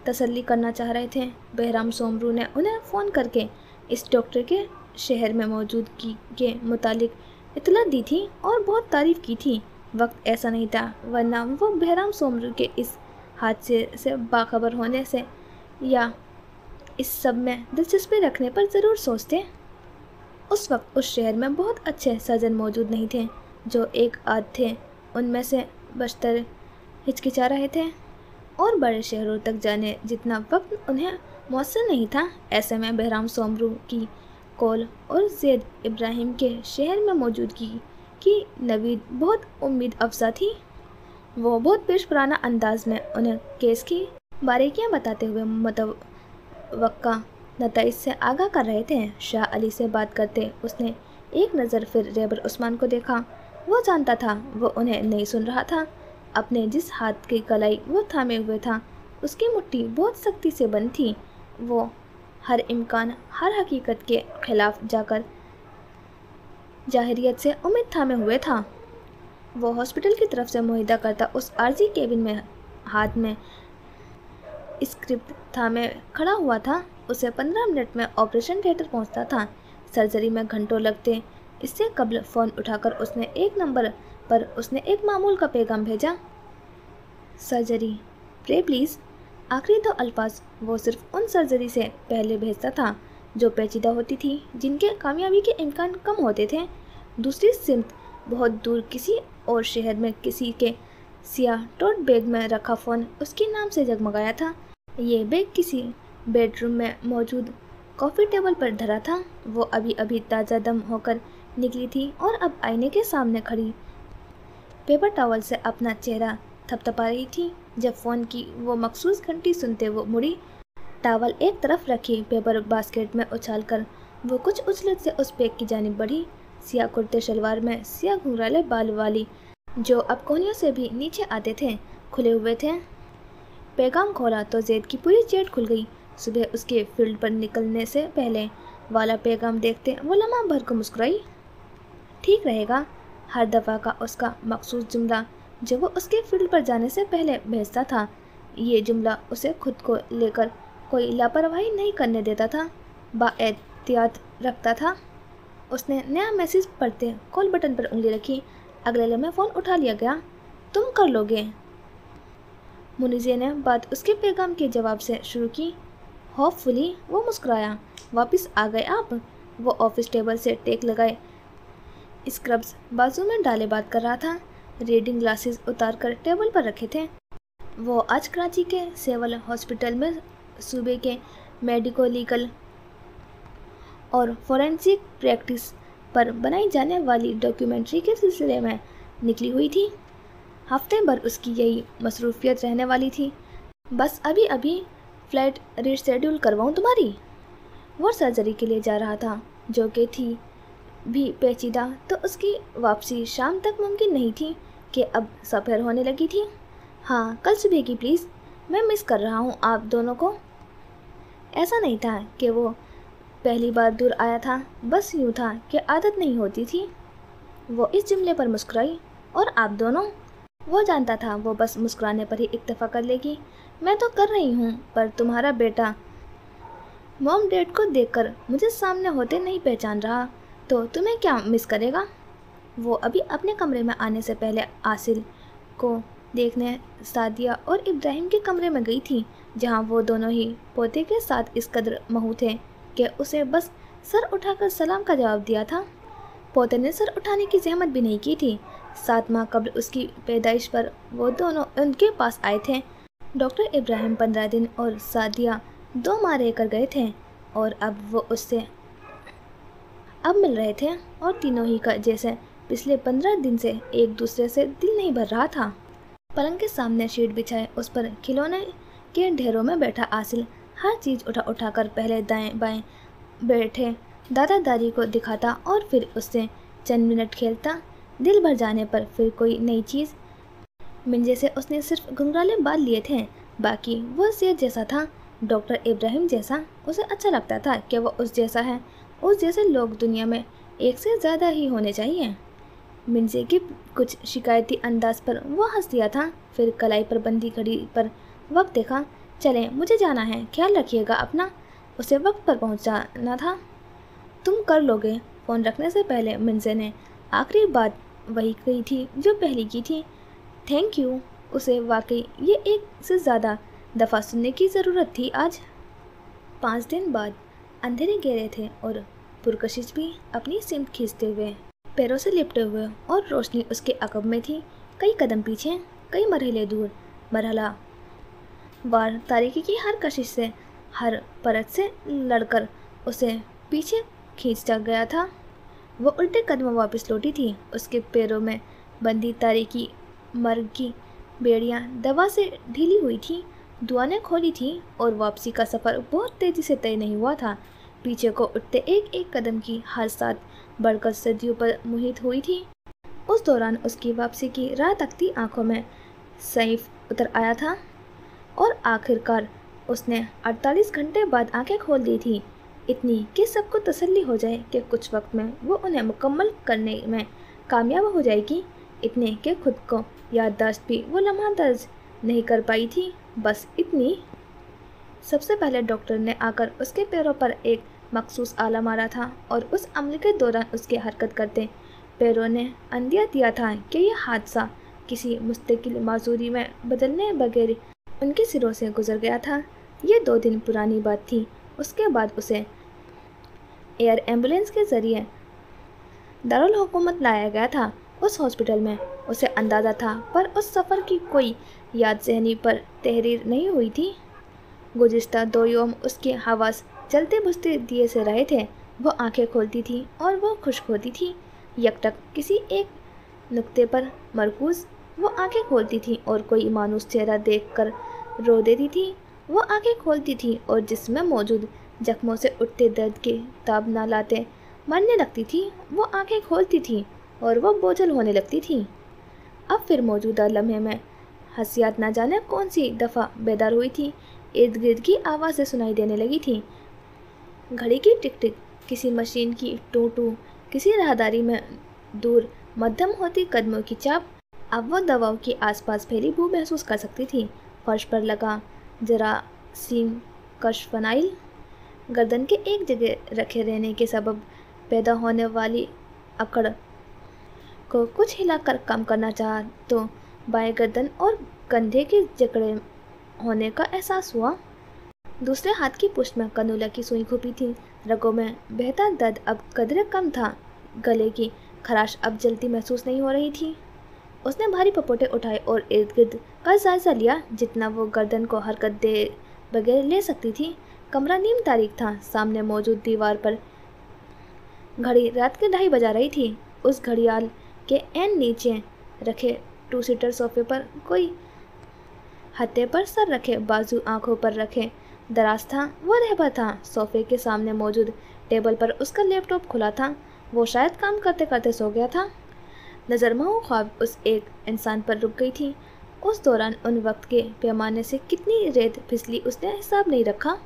तसल्ली करना चाह रहे थे। बहराम सोमरू ने उन्हें फ़ोन करके इस डॉक्टर के शहर में मौजूदगी के मुतालिक इतला दी थी और बहुत तारीफ़ की थी। वक्त ऐसा नहीं था, वरना वो बहराम सोमरू के इस हादसे से बाखबर होने से या इस सब में दिलचस्पी रखने पर ज़रूर सोचते। उस वक्त उस शहर में बहुत अच्छे सर्जन मौजूद नहीं थे। जो एक आध थे उनमें से बशतर हिचकिचा रहे थे और बड़े शहरों तक जाने जितना वक्त उन्हें मौसर नहीं था। ऐसे में बहराम सोमरू की कॉल और ज़ैद इब्राहिम के शहर में मौजूदगी की नवीद बहुत उम्मीद अफजा थी। वो बहुत पेश पुराना अंदाज में उन्हें केस की बारीकियां बताते हुए मुतवक्का नताइज से आगाह कर रहे थे। शाह अली से बात करते उसने एक नज़र फिर रेबर उस्मान को देखा। वो जानता था वो उन्हें नहीं सुन रहा था। अपने जिस हाथ की कलाई वो थामे हुए था उसकी मुट्ठी बहुत सख्ती से बंद थी। वो हर इम्कान, हर हकीकत के खिलाफ जाकर जाहिरियत से उम्मीद थामे हुए था। वो हॉस्पिटल की तरफ से मुहिदा करता उस आर्जी केबिन में हाथ में स्क्रिप्ट थामे खड़ा हुआ था। उसे 15 मिनट में ऑपरेशन थिएटर पहुंचता था। सर्जरी में घंटों लगते। इससे कबल फ़ोन उठाकर उसने एक नंबर पर उसने एक मामूल का पैगाम भेजा, सर्जरी प्रे प्लीज़। आखिरी 2 अल्फाज वो सिर्फ उन सर्जरी से पहले भेजता था जो पेचीदा होती थी, जिनके कामयाबी के इम्कान कम होते थे। दूसरी सिमत बहुत दूर किसी और शहर में किसी के सियाह टोट बैग में रखा फ़ोन उसके नाम से जगमगाया था। ये बैग किसी बेडरूम में मौजूद कॉफ़ी टेबल पर धरा था। वो अभी अभी ताज़ा दम होकर निकली थी और अब आईने के सामने खड़ी पेपर टॉवल से अपना चेहरा थपथपा रही थी। जब फ़ोन की वो मखसूस घंटी सुनते वो मुड़ी, टॉवल एक तरफ रखी पेपर बास्केट में उछालकर वो कुछ उछलत से उस बैग की जानिब बढ़ी। सियाह कुर्ते शलवार में सियाह घुंघराले बाल वाली, जो अब कोहनियों से भी नीचे आते थे, खुले हुए थे। पैगाम खोला तो ज़ैद की पूरी चेट खुल गई। सुबह उसके फील्ड पर निकलने से पहले वाला पैगाम देखते वो लम्हा भर को मुस्कुराई। ठीक रहेगा, हर दफ़ा का उसका मखसूस जुमला जो वो उसके फील्ड पर जाने से पहले भेजता था। ये जुमला उसे खुद को लेकर कोई लापरवाही नहीं करने देता था, बाएहतियात रखता था। उसने नया मैसेज पढ़ते कॉल बटन पर उंगली रखी। अगले लम्हे फ़ोन उठा लिया गया। तुम कर लोगे? मुनीज़े ने बात उसके पैगाम के जवाब से शुरू की। होपफुली वो मुस्कुराया। वापस आ गए आप? वो ऑफिस टेबल से टेक लगाए स्क्रब्स बाजू में डाले बात कर रहा था। रीडिंग ग्लासेस उतार कर टेबल पर रखे थे। वो आज कराची के सिविल हॉस्पिटल में सूबे के मेडिको लीगल और फोरेंसिक प्रैक्टिस पर बनाई जाने वाली डॉक्यूमेंट्री के सिलसिले में निकली हुई थी। हफ्ते भर उसकी यही मसरूफियत रहने वाली थी। बस अभी अभी फ्लाइट रीशेड्यूल करवाऊँ तुम्हारी? वो सर्जरी के लिए जा रहा था, जो कि थी भी पेचीदा, तो उसकी वापसी शाम तक मुमकिन नहीं थी कि अब सफ़र होने लगी थी। हाँ, कल सुबह की प्लीज़, मैं मिस कर रहा हूँ आप दोनों को। ऐसा नहीं था कि वो पहली बार दूर आया था, बस यूँ था कि आदत नहीं होती थी। वो इस जुमले पर मुस्कुराई। और आप दोनों? वो जानता था वो बस मुस्कुराने पर ही इक्तफा कर लेगी। मैं तो कर रही हूँ, पर तुम्हारा बेटा मॉम डैड को देखकर मुझे सामने होते नहीं पहचान रहा, तो तुम्हें क्या मिस करेगा? वो अभी अपने कमरे में आने से पहले आसिल को देखने सादिया और इब्राहिम के कमरे में गई थी, जहाँ वो दोनों ही पोते के साथ इस कदर महू थे कि उसे बस सर उठाकर सलाम का जवाब दिया था। पोते ने सर उठाने की जहमत भी नहीं की थी। 7 माह कब्ल उसकी पैदाइश पर वो दोनों उनके पास आए थे। डॉक्टर इब्राहिम 15 दिन और सादिया 2 माह रहकर गए थे, और अब वो उससे अब मिल रहे थे, और तीनों ही का जैसे पिछले 15 दिन से एक दूसरे से दिल नहीं भर रहा था। पलंग के सामने शीट बिछाए उस पर खिलौने के ढेरों में बैठा आसिल हर चीज़ उठा कर पहले दाएं बाएं बैठे दादा दादी को दिखाता और फिर उससे चंद मिनट खेलता। दिल भर जाने पर फिर कोई नई चीज़। मिंजे से उसने सिर्फ घुंघराले बाल लिए थे, बाकी वो ज़ैद जैसा था, डॉक्टर इब्राहिम जैसा। उसे अच्छा लगता था कि वो उस जैसा है। उस जैसे लोग दुनिया में एक से ज़्यादा ही होने चाहिए। मिंजे के कुछ शिकायती अंदाज पर वो हंस दिया था। फिर कलाई पर बंदी घड़ी पर वक्त देखा। चलें, मुझे जाना है, ख्याल रखिएगा अपना। उसे वक्त पर पहुंचाना था। तुम कर लोगे? फ़ोन रखने से पहले मिंजे ने आखिरी बात वही कही थी जो पहली की थी। Thank you. उसे वाकई ये एक से ज़्यादा दफ़ा सुनने की ज़रूरत थी आज। 5 दिन बाद अंधेरे गहरे थे और पुरकशिश भी अपनी सिमत खींचते हुए पैरों से लिपटे हुए, और रोशनी उसके अकब में थी। कई कदम पीछे, कई मरहले दूर, मरहला वार तारीकी की हर कशिश से, हर परत से लड़कर उसे पीछे खींचता गया था। वो उल्टे कदम वापस लौटी थी। उसके पैरों में बंदी तारीकी मर्ग की बेड़ियाँ दवा से ढीली हुई थी। दुआएं खोली थी, और वापसी का सफ़र बहुत तेज़ी से तय नहीं हुआ था। पीछे को उठते एक एक कदम की हर साथ बढ़कर सदियों पर मुहित हुई थी। उस दौरान उसकी वापसी की राह तकती आंखों में सैफ उतर आया था, और आखिरकार उसने 48 घंटे बाद आंखें खोल दी थी, इतनी कि सबको तसल्ली हो जाए कि कुछ वक्त में वो उन्हें मुकम्मल करने में कामयाब हो जाएगी, इतने कि खुद को याददाश्त भी वो लम्हा दर्ज नहीं कर पाई थी। बस इतनी। सबसे पहले डॉक्टर ने आकर उसके पैरों पर एक मखसूस आला मारा था, और उस अमल के दौरान उसके हरकत करते पैरों ने अंदिया दिया था कि यह हादसा किसी मुस्तकिल माजूरी में बदलने बगैर उनके सिरों से गुजर गया था। ये 2 दिन पुरानी बात थी। उसके बाद उसे एयर एम्बुलेंस के ज़रिए दारुल हुकूमत लाया गया था उस हॉस्पिटल में। उसे अंदाज़ा था, पर उस सफ़र की कोई याद ज़हनी पर तहरीर नहीं हुई थी। गुज़िश्ता 2 यौम उसके हवास जलते बुझते दिए से रहे थे। वो आंखें खोलती थी और वो खुश्क होती थी, यकटक किसी एक नुक्ते पर मरकूज़। वो आंखें खोलती थी और कोई मानूस चेहरा देखकर रो देती थी। वो आंखें खोलती थी और जिसमें मौजूद जख्मों से उठते दर्द के ताब ना लाते मरने लगती थी। वो आंखें खोलती थी और वो बोझल होने लगती थी। अब फिर मौजूदा लम्हे में हसियात न जाने कौन सी दफ़ा बेदार हुई थी। इर्द गिर्द की आवाज़ें सुनाई देने लगी थी, घड़ी की टिक टिक, किसी मशीन की टू टू, किसी राहदारी में दूर मध्यम होती कदमों की चाप। अब वो दवाओं के आसपास फैली बू महसूस कर सकती थी। फर्श पर लगा जरासीम कश फनाइल गर्दन के एक जगह रखे रहने के सबब पैदा होने वाली अकड़ को कुछ हिलाकर कम करना चाहा तो बाएं गर्दन और कंधे के जकड़े होने का एहसास हुआ। दूसरे हाथ की पुष्ट में कनूला की सुई खुपी थी। रगों में बहता दर्द अब कदरे कम था। गले की खराश अब जलती महसूस नहीं हो रही थी। उसने भारी पपोटे उठाए और इर्द गिर्द का जायजा लिया, जितना वो गर्दन को हरकत दे बगैर ले सकती थी। कमरा नीम तारीख था। सामने मौजूद दीवार पर घड़ी रात के 2:30 बजा रही थी। उस घड़ियाल के एन नीचे रखे 2 सीटर सोफे पर कोई हत्थे पर सर रखे, बाजू आंखों पर रखे दराज था। वो रहबर था। सोफे के सामने मौजूद टेबल पर उसका लैपटॉप खुला था। वो शायद काम करते करते सो गया था। नज़र महू ख्वाब उस एक इंसान पर रुक गई थी। उस दौरान उन वक्त के पैमाने से कितनी रेत फिसली उसने हिसाब नहीं रखा।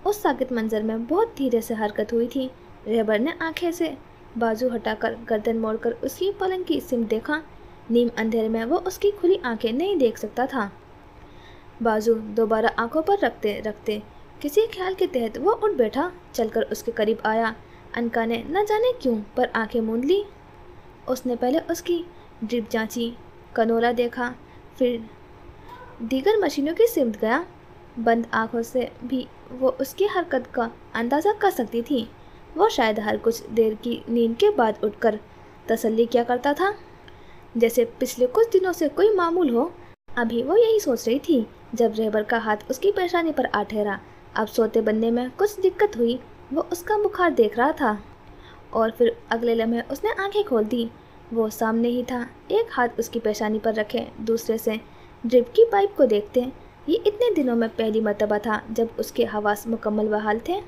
उस साकित मंजर में बहुत धीरे से हरकत हुई थी। रहबर ने आंखें से बाजू हटाकर गर्दन मोड़कर उसकी पलंग की सिमत देखा। नीम अंधेरे में वो उसकी खुली आंखें नहीं देख सकता था। बाजू दोबारा आंखों पर रखते रखते किसी ख्याल के तहत वो उठ बैठा, चलकर उसके करीब आया। अनका ने न जाने क्यों पर आंखें मूंद ली। उसने पहले उसकी ड्रिप जांची, कनोला देखा, फिर दीगर मशीनों की सिमत गया। बंद आंखों से भी वो उसकी हरकत का अंदाज़ा कर सकती थी। वो शायद हर कुछ देर की नींद के बाद उठकर तसल्ली किया करता था, जैसे पिछले कुछ दिनों से कोई मामूल हो। अभी वो यही सोच रही थी जब रहबर का हाथ उसकी पेशानी पर आ ठहरा। अब सोते बनने में कुछ दिक्कत हुई। वो उसका बुखार देख रहा था और फिर अगले लम्हे उसने आंखें खोल दी। वो सामने ही था, एक हाथ उसकी पेशानी पर रखे, दूसरे से ड्रिप की पाइप को देखते। ये इतने दिनों में पहली मर्तबा था जब उसके हवास मुकम्मल बहाल थे।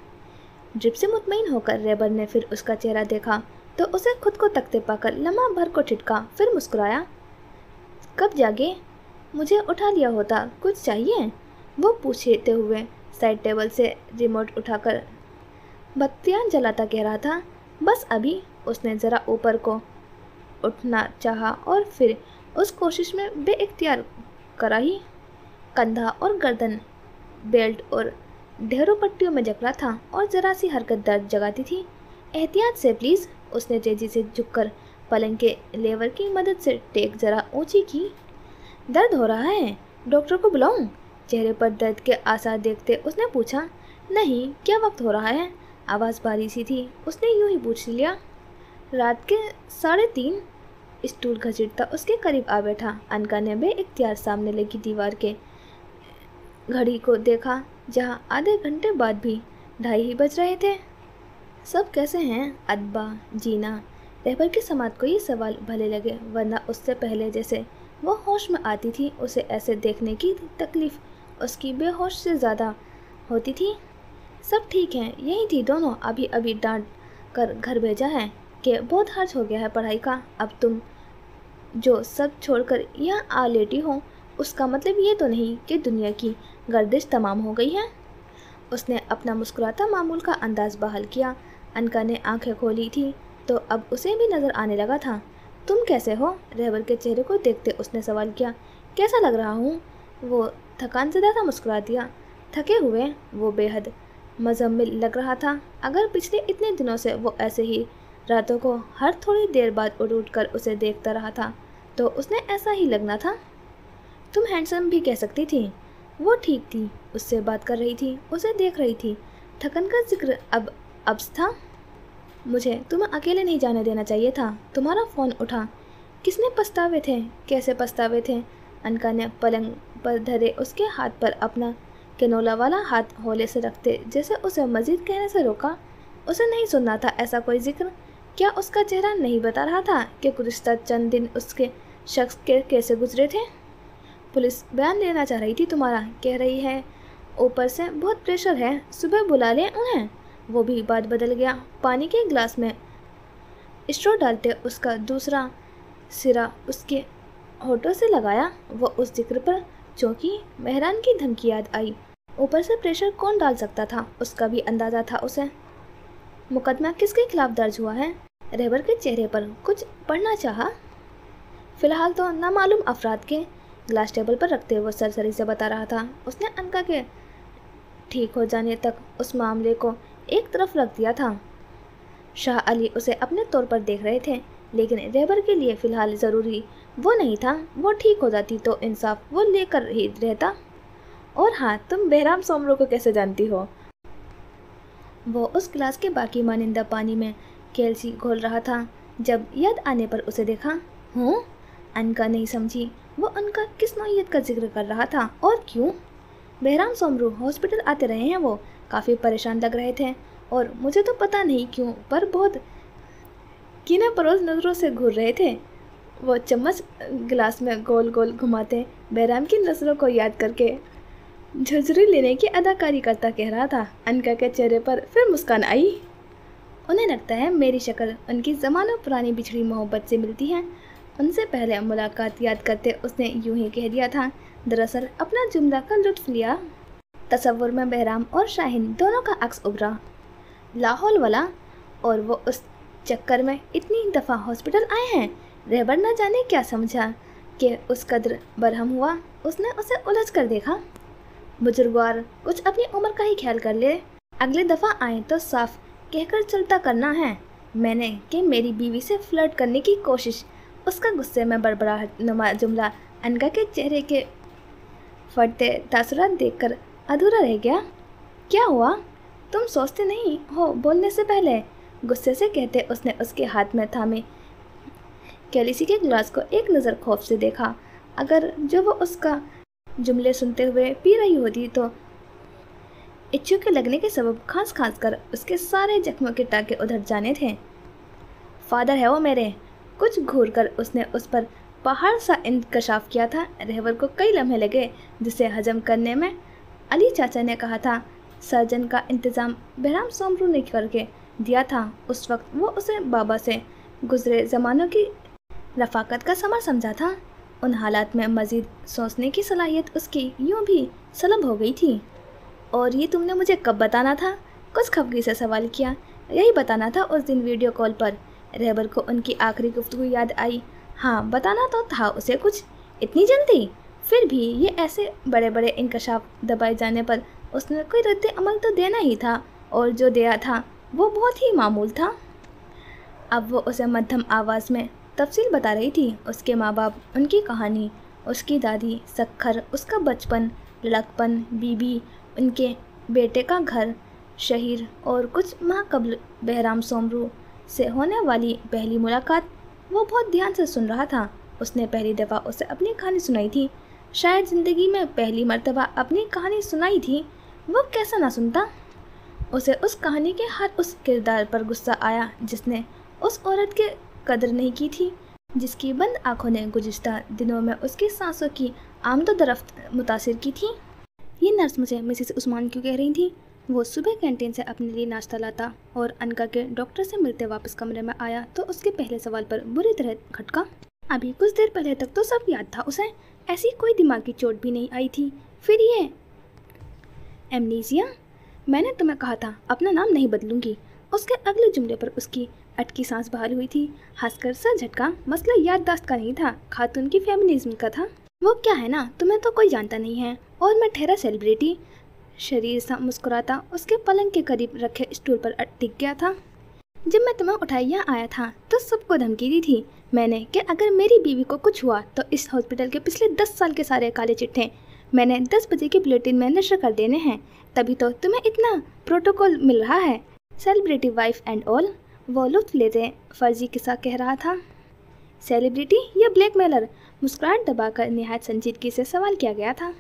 ड्रिप से मुतमईन होकर रहबर ने फिर उसका चेहरा देखा तो उसे खुद को तकते पाकर लम्हा भर को ठिठका, फिर मुस्कुराया। कब जागे? मुझे उठा लिया होता। कुछ चाहिए? वो पूछते हुए साइड टेबल से रिमोट उठाकर बत्तियां जलाता कह रहा था। बस अभी। उसने ज़रा ऊपर को उठना चाहा और फिर उस कोशिश में बेइख्तियार कराही। कंधा और गर्दन बेल्ट और ढेरों पट्टियों में जकड़ा था और ज़रा सी हरकत दर्द जगाती थी। एहतियात से प्लीज़। उसने तेजी से झुककर पलंग के लेवर की मदद से टेक ज़रा ऊंची की। दर्द हो रहा है? डॉक्टर को बुलाऊं? चेहरे पर दर्द के आसार देखते उसने पूछा। नहीं, क्या वक्त हो रहा है? आवाज़ भारी सी थी। उसने यूं ही पूछ लिया। रात के 3:30। स्टूल घसीटता उसके करीब आ बैठा। अनका ने बेइख्तियार सामने लगी दीवार के घड़ी को देखा, जहां आधे घंटे बाद भी 2:30 ही बज रहे थे। सब कैसे हैं? अदबा, जीना? रहबर की समात को ये सवाल भले लगे, वरना उससे पहले जैसे वो होश में आती थी, उसे ऐसे देखने की तकलीफ उसकी बेहोश से ज़्यादा होती थी। सब ठीक हैं, यही थी दोनों। अभी अभी डांट कर घर भेजा है कि बहुत खर्च हो गया है पढ़ाई का। अब तुम जो सब छोड़कर यहाँ आ लेटी हो, उसका मतलब ये तो नहीं कि दुनिया की गर्दिश तमाम हो गई है। उसने अपना मुस्कुराता मामूल का अंदाज बहाल किया। अनका ने आंखें खोली थी तो अब उसे भी नज़र आने लगा था। तुम कैसे हो? रहबर के चेहरे को देखते उसने सवाल किया। कैसा लग रहा हूँ? वो थकान से ज़्यादा मुस्कुरा दिया। थके हुए? वो बेहद मज़म्मिल लग रहा था। अगर पिछले इतने दिनों से वो ऐसे ही रातों को हर थोड़ी देर बाद उठ उठ कर उसे देखता रहा था तो उसने ऐसा ही लगना था। तुम हैंडसम भी कह सकती थी। वो ठीक थी, उससे बात कर रही थी, उसे देख रही थी। थकन का जिक्र अब था। मुझे तुम्हें अकेले नहीं जाने देना चाहिए था। तुम्हारा फ़ोन उठा। किसने पछतावे थे? कैसे पछतावे थे? अनका ने पलंग पर धरे उसके हाथ पर अपना कैनोला वाला हाथ हौले से रखते जैसे उसे मजीद कहने से रोका। उसे नहीं सुनना था ऐसा कोई जिक्र। क्या उसका चेहरा नहीं बता रहा था कि गुज़िश्ता चंद दिन उसके शख्स के कैसे गुजरे थे? पुलिस बयान लेना चाह रही थी तुम्हारा, कह रही है। ऊपर से बहुत प्रेशर है, सुबह बुला लें उन्हें। वो भी बात बदल गया। पानी के गिलास में स्ट्रॉ डालते उसका दूसरा सिरा उसके होठों से लगाया। वो उस जिक्र पर चौंकी। मेहरान की धमकी याद आई। ऊपर से प्रेशर कौन डाल सकता था, उसका भी अंदाज़ा था उसे। मुकदमा किसके खिलाफ दर्ज हुआ है? रहबर के चेहरे पर कुछ पढ़ना चाहा। फिलहाल तो नामालूम अफराद के। ग्लास टेबल पर रखते हुए सरसरी से बता रहा था। उसने अनका के ठीक हो जाने तक उस मामले को एक तरफ रख दिया था। शाह अली उसे अपने तौर पर देख रहे थे, लेकिन रहबर के लिए फ़िलहाल ज़रूरी वो नहीं था। वो ठीक हो जाती तो इंसाफ वो लेकर ही रहता। और हाँ, तुम बहराम सोमरो को कैसे जानती हो? वो उस गिलास के बाकी मानिंदा पानी में कैल्सी घोल रहा था। जब याद आने पर उसे देखा। हूँ? अनका नहीं समझी। वो अनका किस नौयत का जिक्र कर रहा था और क्यों? बहराम सोमरू हॉस्पिटल आते रहे हैं। वो काफ़ी परेशान लग रहे थे और मुझे तो पता नहीं क्यों पर बहुत कीने परोस नज़रों से घूर रहे थे। वो चम्मच गिलास में गोल गोल घुमाते बहराम की नज़रों को याद करके झुरझुरी लेने की अदाकारी करता कह रहा था। अनका के चेहरे पर फिर मुस्कान आई। उन्हें लगता है मेरी शक्ल उनकी ज़मानों पुरानी बिछड़ी मोहब्बत से मिलती है। उनसे पहले मुलाकात याद करते उसने यूं ही कह दिया था। दरअसल अपना जुमला का लुत्फ़ लिया। तसव्वुर में बहराम और शाहीन दोनों का अक्स उभरा। लाहौल वाला। और वो उस चक्कर में इतनी दफ़ा हॉस्पिटल आए हैं। रहबर न जाने क्या समझा कि उस कदर बरहम हुआ। उसने उसे उलझ कर देखा। बुजुर्गवार, कुछ अपनी उम्र का ही ख्याल कर ले। अगली दफ़ा आए तो साफ कहकर चलता करना है मैंने कि मेरी बीवी से फ्लर्ट करने की कोशिश। उसका गुस्से में बड़बड़ाहट नुमा जुमला अनका के चेहरे के फटते तासुरात देखकर अधूरा रह गया। क्या हुआ? तुम सोचते नहीं हो बोलने से पहले? गुस्से से कहते उसने उसके हाथ में थामे कैलिसी के गिलास को एक नज़र खौफ से देखा। अगर जो वो उसका जुमले सुनते हुए पी रही होती तो इच्छू के लगने के सबब खांस खांस कर उसके सारे जख्मों के टाके उधर जाने थे। फादर है वो मेरे। कुछ घूर कर उसने उस पर पहाड़ सा इंकशाफ किया था। रहबर को कई लम्हे लगे जिसे हजम करने में। अली चाचा ने कहा था सर्जन का इंतज़ाम बहराम सोमरू ने करके दिया था। उस वक्त वो उसे बाबा से गुजरे ज़मानों की रफ़ाकत का समर समझा था। उन हालात में मज़ीद सोचने की सलाहियत उसकी यूं भी सलब हो गई थी। और ये तुमने मुझे कब बताना था? कुछ खफगी से सवाल किया। यही बताना था उस दिन वीडियो कॉल पर। रहबर को उनकी आखिरी गुफ्तगू याद आई। हाँ, बताना तो था उसे कुछ। इतनी जल्दी? फिर भी ये ऐसे बड़े बड़े इंकशाफ दबाए जाने पर उसने कोई रद्द अमल तो देना ही था, और जो दिया था वो बहुत ही मामूल था। अब वो उसे मध्यम आवाज़ में तफसील बता रही थी। उसके माँ बाप, उनकी कहानी, उसकी दादी सखर, उसका बचपन, लड़कपन, बीबी, उनके बेटे का घर शहीर और कुछ माह कबल बहराम सोमरू से होने वाली पहली मुलाकात। वो बहुत ध्यान से सुन रहा था। उसने पहली दफ़ा उसे अपनी कहानी सुनाई थी। शायद ज़िंदगी में पहली मर्तबा अपनी कहानी सुनाई थी। वो कैसा ना सुनता? उसे उस कहानी के हर उस किरदार पर गुस्सा आया जिसने उस औरत के कदर नहीं की थी, जिसकी बंद आँखों ने गुज़िश्ता दिनों में उसकी सांसों की आमदोरफ्त मुतासिर की थी। ये नर्स मुझे मिसेस उस्मान क्यों कह रही थी? वो सुबह कैंटीन से अपने लिए नाश्ता लाता और अनका के डॉक्टर से मिलते वापस कमरे में आया तो उसके पहले सवाल पर बुरी तरह खटका। अभी कुछ देर पहले तक तो सब याद था उसे। ऐसी कोई दिमागी चोट भी नहीं आई थी। फिर ये एमनीजिया? मैंने तुम्हें कहा था अपना नाम नहीं बदलूंगी। उसके अगले जुमले पर उसकी अटकी सांस बहाल हुई थी। हंसकर सर झटका। मसला याददाश्त का नहीं था, खातून की फेमिनिज्म का था। वो क्या है ना, तुम्हें तो कोई जानता नहीं है और मैं ठहरा सेलिब्रिटी। शरीर सा मुस्कुराता उसके पलंग के करीब रखे स्टूल पर टिक गया था। जब मैं तुम्हें उठाई यहाँ आया था तो सबको धमकी दी थी मैंने कि अगर मेरी बीवी को कुछ हुआ तो इस हॉस्पिटल के पिछले 10 साल के सारे काले चिट्ठे मैंने 10 बजे के बुलेटिन में नशर कर देने हैं। तभी तो तुम्हें इतना प्रोटोकॉल मिल रहा है। Celebrity wife and all. वो लुत्फ लेते फर्जी किस्सा कह रहा था। सेलिब्रिटी या ब्लैकमेलर? मुस्कुराहट दबाकर निहायत संजीदगी से सवाल किया गया था।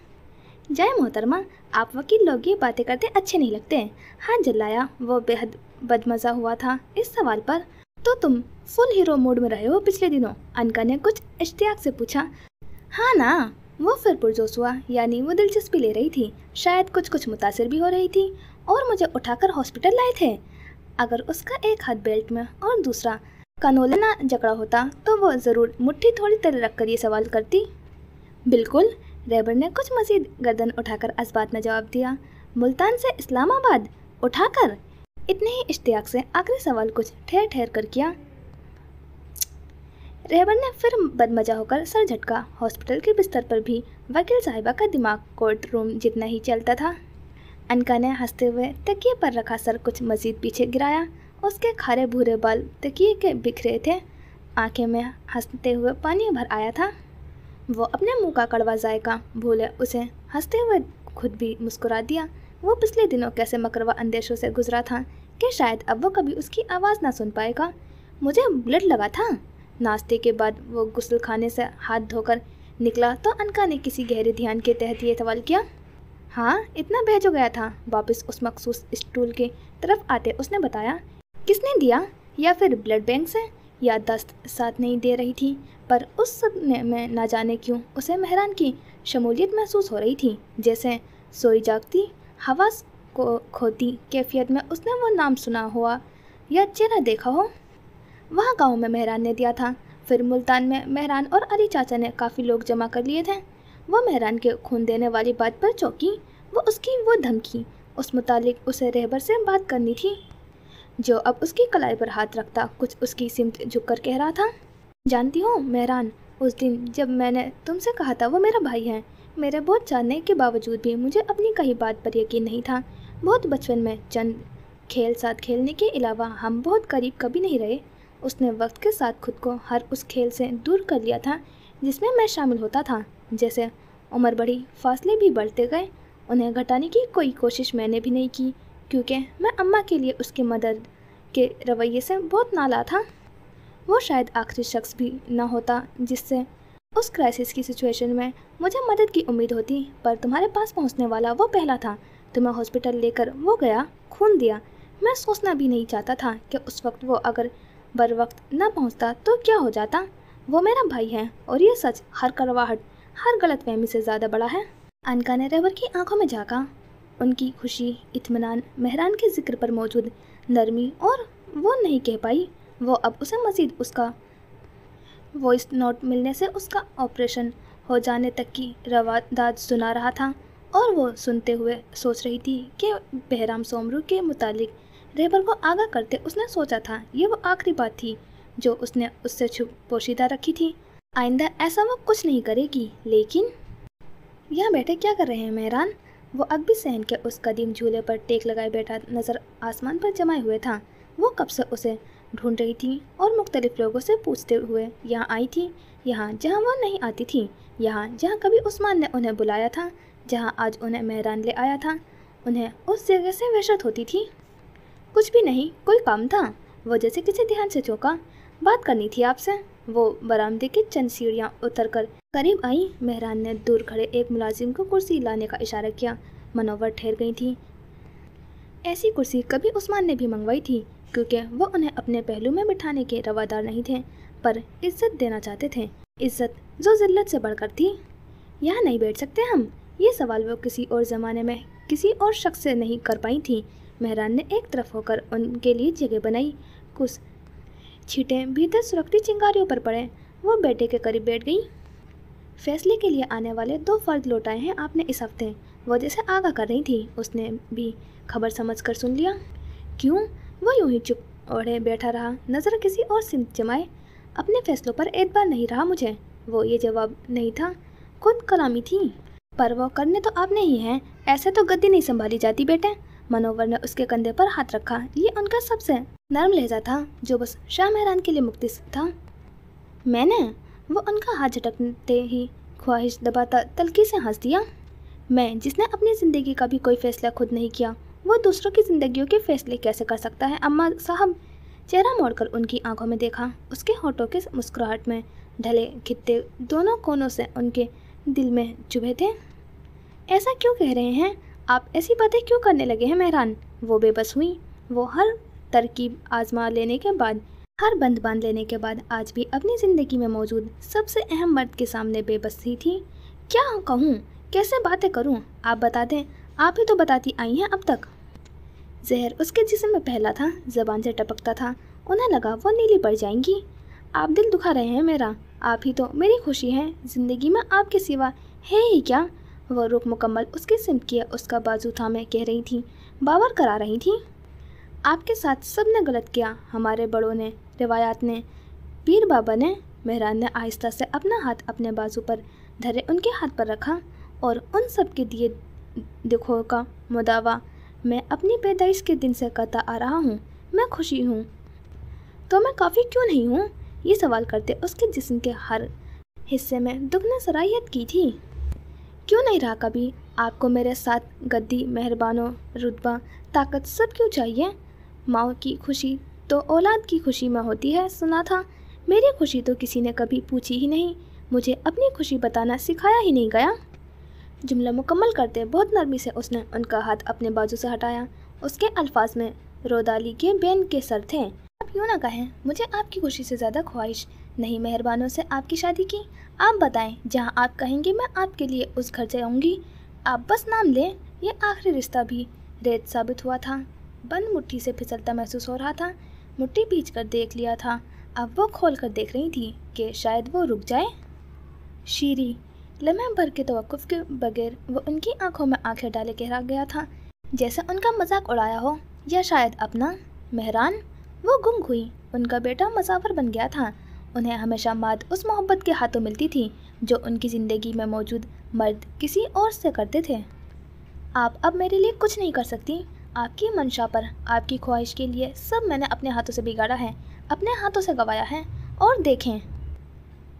जय मोहतरमा, आप वकील लोग ये बातें करते अच्छे नहीं लगते। हाथ जलाया। वो बेहद बदमज़ा हुआ था इस सवाल पर। तो तुम फुल हीरो मूड में रहे हो पिछले दिनों? अनका ने कुछ इश्तियाक से पूछा। हाँ ना, वो फिर पुरजोश हुआ, यानी वो दिलचस्पी ले रही थी, शायद कुछ मुतासिर भी हो रही थी, और मुझे उठाकर हॉस्पिटल लाए थे। अगर उसका एक हाथ बेल्ट में और दूसरा कनोले ना जकड़ा होता तो वो ज़रूर मुट्ठी थोड़ी तेरे रख कर ये सवाल करती। बिल्कुल, रेबर ने कुछ मज़ीद गर्दन उठाकर इस्बात में जवाब दिया। मुल्तान से इस्लामाबाद उठाकर? इतने ही इश्तियाक से आखिरी सवाल कुछ ठहर ठहर कर किया। रेबर ने फिर बदमजा होकर सर झटका। हॉस्पिटल के बिस्तर पर भी वकील साहिबा का दिमाग कोर्ट रूम जितना ही चलता था। अनका ने हंसते हुए तकिए पर रखा सर कुछ मज़ीद पीछे गिराया। उसके खारे भूरे बाल तकिए के बिखरे थे। आंखें में हंसते हुए पानी भर आया था। वो अपने मुंह का कड़वा जायका भूले उसे हंसते हुए खुद भी मुस्कुरा दिया। वो पिछले दिनों कैसे मकरवा अंदेशों से गुजरा था कि शायद अब वो कभी उसकी आवाज़ ना सुन पाएगा। मुझे ब्लड लगा था। नाश्ते के बाद वो गुस्ल खाने से हाथ धोकर निकला तो अनका ने किसी गहरे ध्यान के तहत ये सवाल किया। हाँ, इतना बहज हो गया था। वापस उस मखसूस स्टूल की तरफ आते उसने बताया। किसने दिया? या फिर ब्लड बैंक से? याददाश्त साथ नहीं दे रही थी, पर उस सदमे में ना जाने क्यों उसे मेहरान की शमूलियत महसूस हो रही थी। जैसे सोई जागती हवास को खोती कैफियत में उसने वो नाम सुना हुआ या चेहरा देखा हो। वहाँ गांव में मेहरान ने दिया था, फिर मुल्तान में मेहरान और अली चाचा ने काफ़ी लोग जमा कर लिए थे। वो मेहरान के खून देने वाली बात पर चौंकी। वो धमकी, उस मुतालिक उसे रहबर से बात करनी थी, जो अब उसकी कलाई पर हाथ रखता कुछ उसकी सिमत झुककर कह रहा था। जानती हो मेहरान, उस दिन जब मैंने तुमसे कहा था वो मेरा भाई है, मेरे बहुत जानने के बावजूद भी मुझे अपनी कही बात पर यकीन नहीं था। बहुत बचपन में चंद खेल साथ खेलने के अलावा हम बहुत करीब कभी नहीं रहे। उसने वक्त के साथ खुद को हर उस खेल से दूर कर लिया था जिसमें मैं शामिल होता था। जैसे उम्र बढ़ी, फासले भी बढ़ते गए। उन्हें घटाने की कोई कोशिश मैंने भी नहीं की, क्योंकि मैं अम्मा के लिए उसके मदद के रवैये से बहुत नाला था। वो शायद आखिरी शख्स भी न होता जिससे उस क्राइसिस की सिचुएशन में मुझे मदद की उम्मीद होती, पर तुम्हारे पास पहुंचने वाला वो पहला था। तुम्हें हॉस्पिटल लेकर वो गया, खून दिया। मैं सोचना भी नहीं चाहता था कि उस वक्त वो अगर बर वक्त न पहुंचता तो क्या हो जाता। वो मेरा भाई है, और ये सच हर कड़वाहट, हर गलतफहमी से ज़्यादा बड़ा है। अनका ने रेबर की आंखों में झाँका। उनकी खुशी, इत्मीनान, मेहरान के जिक्र पर मौजूद नरमी, और वो नहीं कह पाई। वो अब उसे मज़ीद उसका वॉइस नोट मिलने से उसका ऑपरेशन हो जाने तक की रवादाद सुना रहा था, और वो सुनते हुए सोच रही थी कि बहराम सोमरू के मुतालिक रेबर को आगाह करते उसने सोचा था ये वो आखिरी बात थी जो उसने उससे छुप पोशीदा रखी थी। आइंदा ऐसा वो कुछ नहीं करेगी। लेकिन यहाँ बैठे क्या कर रहे हैं मेहरान? वो अब भी सहन के उस कदीम झूले पर टेक लगाए बैठा नज़र आसमान पर जमाए हुए था। वो कब से उसे ढूंढ रही थी और मुख्तलिफ लोगों से पूछते हुए यहाँ आई थी, यहाँ जहाँ वो नहीं आती थी, यहाँ जहाँ कभी उस्मान ने उन्हें बुलाया था, जहाँ आज उन्हें मेहरान ले आया था। उन्हें उस जगह से वहशत होती थी। कुछ भी नहीं, कोई काम था। वो जैसे किसी ध्यान से चौंका। बात करनी थी आपसे। वो बरामदे की चंद सीढ़ियाँ उतर कर करीब आई। मेहरान ने दूर खड़े एक मुलाजिम को कुर्सी लाने का इशारा किया। मनोवर ठहर गई थी। ऐसी कुर्सी कभी उस्मान ने भी मंगवाई थी, क्योंकि वो उन्हें अपने पहलू में बिठाने के रवादार नहीं थे, पर इज्जत देना चाहते थे, इज्जत जो जिल्लत से बढ़कर थी। यहाँ नहीं बैठ सकते हम? ये सवाल वो किसी और ज़माने में किसी और शख्स से नहीं कर पाई थी। मेहरान ने एक तरफ होकर उनके लिए जगह बनाई। कुछ छींटें भीतर सुरखती चिंगारियों पर पड़े। वो बेटे के करीब बैठ गई। फैसले के लिए आने वाले 2 फर्द लौटाए हैं आपने इस हफ्ते, वो जैसे आगाह कर रही थी। उसने भी खबर समझकर सुन लिया। क्यों? वो यूं ही चुप ओढ़े बैठा रहा, नज़र किसी और सिमत जमाए। अपने फैसलों पर एतबार नहीं रहा मुझे। वो ये जवाब नहीं था, खुद कलामी थी। पर वो करने तो आपने ही हैं। ऐसे तो गद्दी नहीं संभाली जाती बेटे। मनोवर ने उसके कंधे पर हाथ रखा। ये उनका सबसे नरम लहजा था जो बस शाह मेहरान के लिए मुख्तस था। मैंने? वो उनका हाथ झटकते ही ख्वाहिश दबाता तल्खी से हंस दिया। मैं, जिसने अपनी ज़िंदगी का भी कोई फ़ैसला खुद नहीं किया, वो दूसरों की ज़िंदगियों के फ़ैसले कैसे कर सकता है? अम्मा साहब, चेहरा मोड़कर उनकी आंखों में देखा। उसके होठों के मुस्कुराहट में ढले खित्ते दोनों कोनों से उनके दिल में चुभे थे। ऐसा क्यों कह रहे हैं आप? ऐसी बातें क्यों करने लगे हैं मेहरान? वो बेबस हुई। वो हर तरकीब आजमा लेने के बाद, हर बंद बांध लेने के बाद आज भी अपनी ज़िंदगी में मौजूद सबसे अहम मर्द के सामने बेबस ही थी। क्या कहूँ, कैसे बातें करूँ? आप बता दें, आप ही तो बताती आई हैं अब तक। जहर उसके जिस्म में पहला था, ज़बान से टपकता था। उन्हें लगा वो नीली पड़ जाएंगी। आप दिल दुखा रहे हैं मेरा, आप ही तो मेरी खुशी है। ज़िंदगी में आपके सिवा है ही क्या? वो रुख मुकम्मल उसके सिमट किए उसका बाजू थामे कह रही थी, बावर करा रही थी। आपके साथ सब ने गलत किया, हमारे बड़ों ने, रिवायात ने, पीर बाबा ने। मेहरान ने आहिस्ता से अपना हाथ अपने बाजू पर धरे उनके हाथ पर रखा और उन सब के दिए दुखों का मुदावा मैं अपनी पैदाइश के दिन से करता आ रहा हूँ। मैं खुशी हूँ तो मैं काफ़ी क्यों नहीं हूँ? ये सवाल करते उसके जिस्म के हर हिस्से में दुख ने सराहियत की थी। क्यों नहीं रहा कभी? आपको मेरे साथ गद्दी, मेहरबानो, रुतबा, ताकत सब क्यों चाहिए? माँ की खुशी तो औलाद की खुशी में होती है, सुना था। मेरी खुशी तो किसी ने कभी पूछी ही नहीं, मुझे अपनी खुशी बताना सिखाया ही नहीं गया। जुमला मुकम्मल करते बहुत नरमी से उसने उनका हाथ अपने बाजू से हटाया। उसके अल्फाज में रोदाली के बेन के सर थे। आप यूँ ना कहें, मुझे आपकी खुशी से ज़्यादा ख्वाहिश नहीं मेहरबानों से आपकी शादी की। आप बताएं, जहाँ आप कहेंगे मैं आपके लिए उस घर जाऊँगी। आप बस नाम लें। ये आखिरी रिश्ता भी रेत साबित हुआ था। बंद मुट्ठी से फिसलता महसूस हो रहा था। मुट्ठी भींच कर देख लिया था, अब वो खोल कर देख रही थी कि शायद वो रुक जाए। शीरी लम्हे भर के तवक्कुफ के बगैर वो उनकी आंखों में आंखें डाले कह गया था, जैसे उनका मजाक उड़ाया हो या शायद अपना। मेहरान वो गुम हुई। उनका बेटा मुसाफिर बन गया था। उन्हें हमेशा मात उस मोहब्बत के हाथों मिलती थी जो उनकी ज़िंदगी में मौजूद मर्द किसी और से करते थे। आप अब मेरे लिए कुछ नहीं कर सकती। आपकी मंशा पर, आपकी ख्वाहिश के लिए सब मैंने अपने हाथों से बिगाड़ा है, अपने हाथों से गंवाया है। और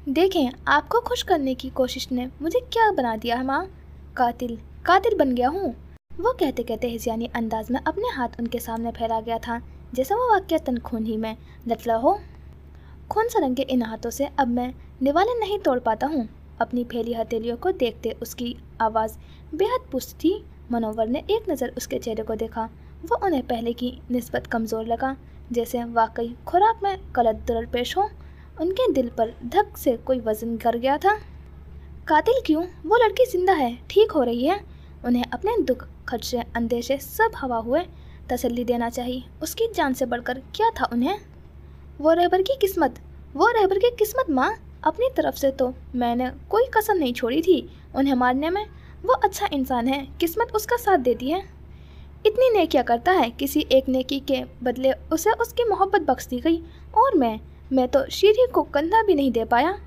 देखें आपको खुश करने की कोशिश ने मुझे क्या बना दिया है माँ? कातिल बन गया हूँ। वो कहते कहते हिज़यानी अंदाज में अपने हाथ उनके सामने फैला गया था, जैसे वो वाक़ियतन खून ही में लथला हो। खून से रंगे इन हाथों से अब मैं निवाले नहीं तोड़ पाता हूँ। अपनी फैली हथेलियों को देखते उसकी आवाज़ बेहद पुस्त थी। मनोवर ने एक नज़र उसके चेहरे को देखा। वो उन्हें पहले की निस्बत कमज़ोर लगा, जैसे वाकई खुराक में गलत दर पेश हो। उनके दिल पर धक से कोई वज़न कर गया था। कातिल क्यों? वो लड़की जिंदा है, ठीक हो रही है। उन्हें अपने दुख, खदशे, अंदेशे सब हवा हुए। तसल्ली देना चाहिए। उसकी जान से बढ़कर क्या था उन्हें? वो रहबर की किस्मत माँ। अपनी तरफ से तो मैंने कोई कसर नहीं छोड़ी थी उन्हें मारने में। वो अच्छा इंसान है, किस्मत उसका साथ देती है। इतनी नेकियां करता है, किसी एक नेकी के बदले उसे उसकी मोहब्बत बख्श दी गई। और मैं तो शीरी को कंधा भी नहीं दे पाया।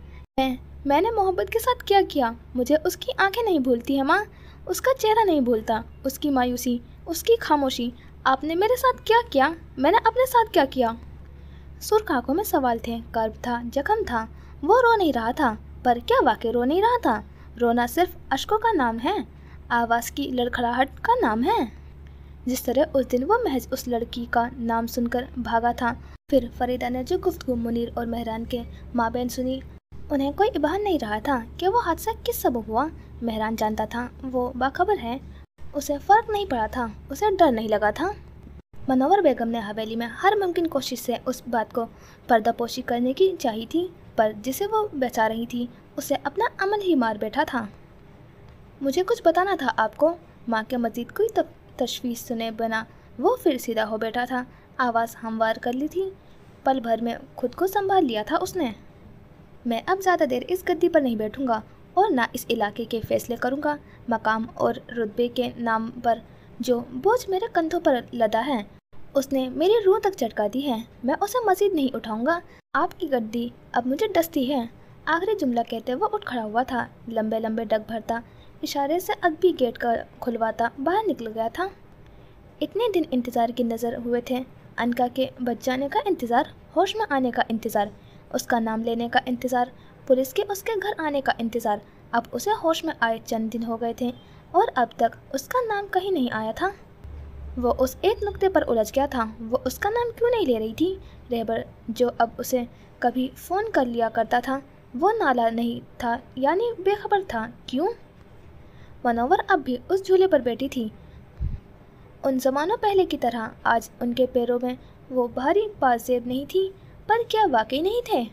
मैंने मोहब्बत के साथ क्या किया? मुझे उसकी आंखें नहीं भूलती है माँ, उसका चेहरा नहीं भूलता, उसकी मायूसी, उसकी खामोशी। आपने मेरे साथ क्या किया? मैंने अपने साथ क्या किया? सुर्ख आंखों में सवाल थे, कर्ब था, जख्म था। वो रो नहीं रहा था, पर क्या वाकई रो नहीं रहा था? रोना सिर्फ अश्कों का नाम है, आवाज़ की लड़खड़ाहट का नाम है। जिस तरह उस दिन वो महज उस लड़की का नाम सुनकर भागा था। फिर फरीदा ने जो गुफ्तगू मुनीर और मेहरान के माबैन सुनी, उन्हें कोई इबान नहीं रहा था कि वो हादसा किस सबब हुआ। मेहरान जानता था, वो बाखबर है, उसे फ़र्क नहीं पड़ा था, उसे डर नहीं लगा था। मनोवर बेगम ने हवेली में हर मुमकिन कोशिश से उस बात को पर्दापोशी करने की चाही थी, पर जिसे वो बचा रही थी उसे अपना अमल ही मार बैठा था। मुझे कुछ बताना था आपको। माँ के मजीद कोई तशवीश सुने बिना वो फिर सीधा हो बैठा था। आवाज़ हमवार कर ली थी। पल भर में खुद को संभाल लिया था उसने। मैं अब ज़्यादा देर इस गद्दी पर नहीं बैठूंगा और ना इस इलाके के फैसले करूंगा। मकाम और रुतबे के नाम पर जो बोझ मेरे कंधों पर लदा है, उसने मेरी रूह तक चटका दी है। मैं उसे मजीद नहीं उठाऊंगा। आपकी गद्दी अब मुझे डसती है। आखिरी जुमला कहते वो उठ खड़ा हुआ था। लंबे लंबे डग भरता, इशारे से अगबी गेट का खुलवाता बाहर निकल गया था। इतने दिन इंतज़ार की नज़र हुए थे। अनका के बच जाने का इंतज़ार, होश में आने का इंतज़ार, उसका नाम लेने का इंतज़ार, पुलिस के उसके घर आने का इंतज़ार। अब उसे होश में आए चंद दिन हो गए थे और अब तक उसका नाम कहीं नहीं आया था। वो उस एक नुक्ते पर उलझ गया था। वो उसका नाम क्यों नहीं ले रही थी? रहबर जो अब उसे कभी फ़ोन कर लिया करता था वो नाला नहीं था, यानी बेखबर था। क्यों? मनोवर अब भी उस झूले पर बैठी थी। उन ज़मानों पहले की तरह आज उनके पैरों में वो भारी पाजेब नहीं थी, पर क्या वाकई नहीं थे?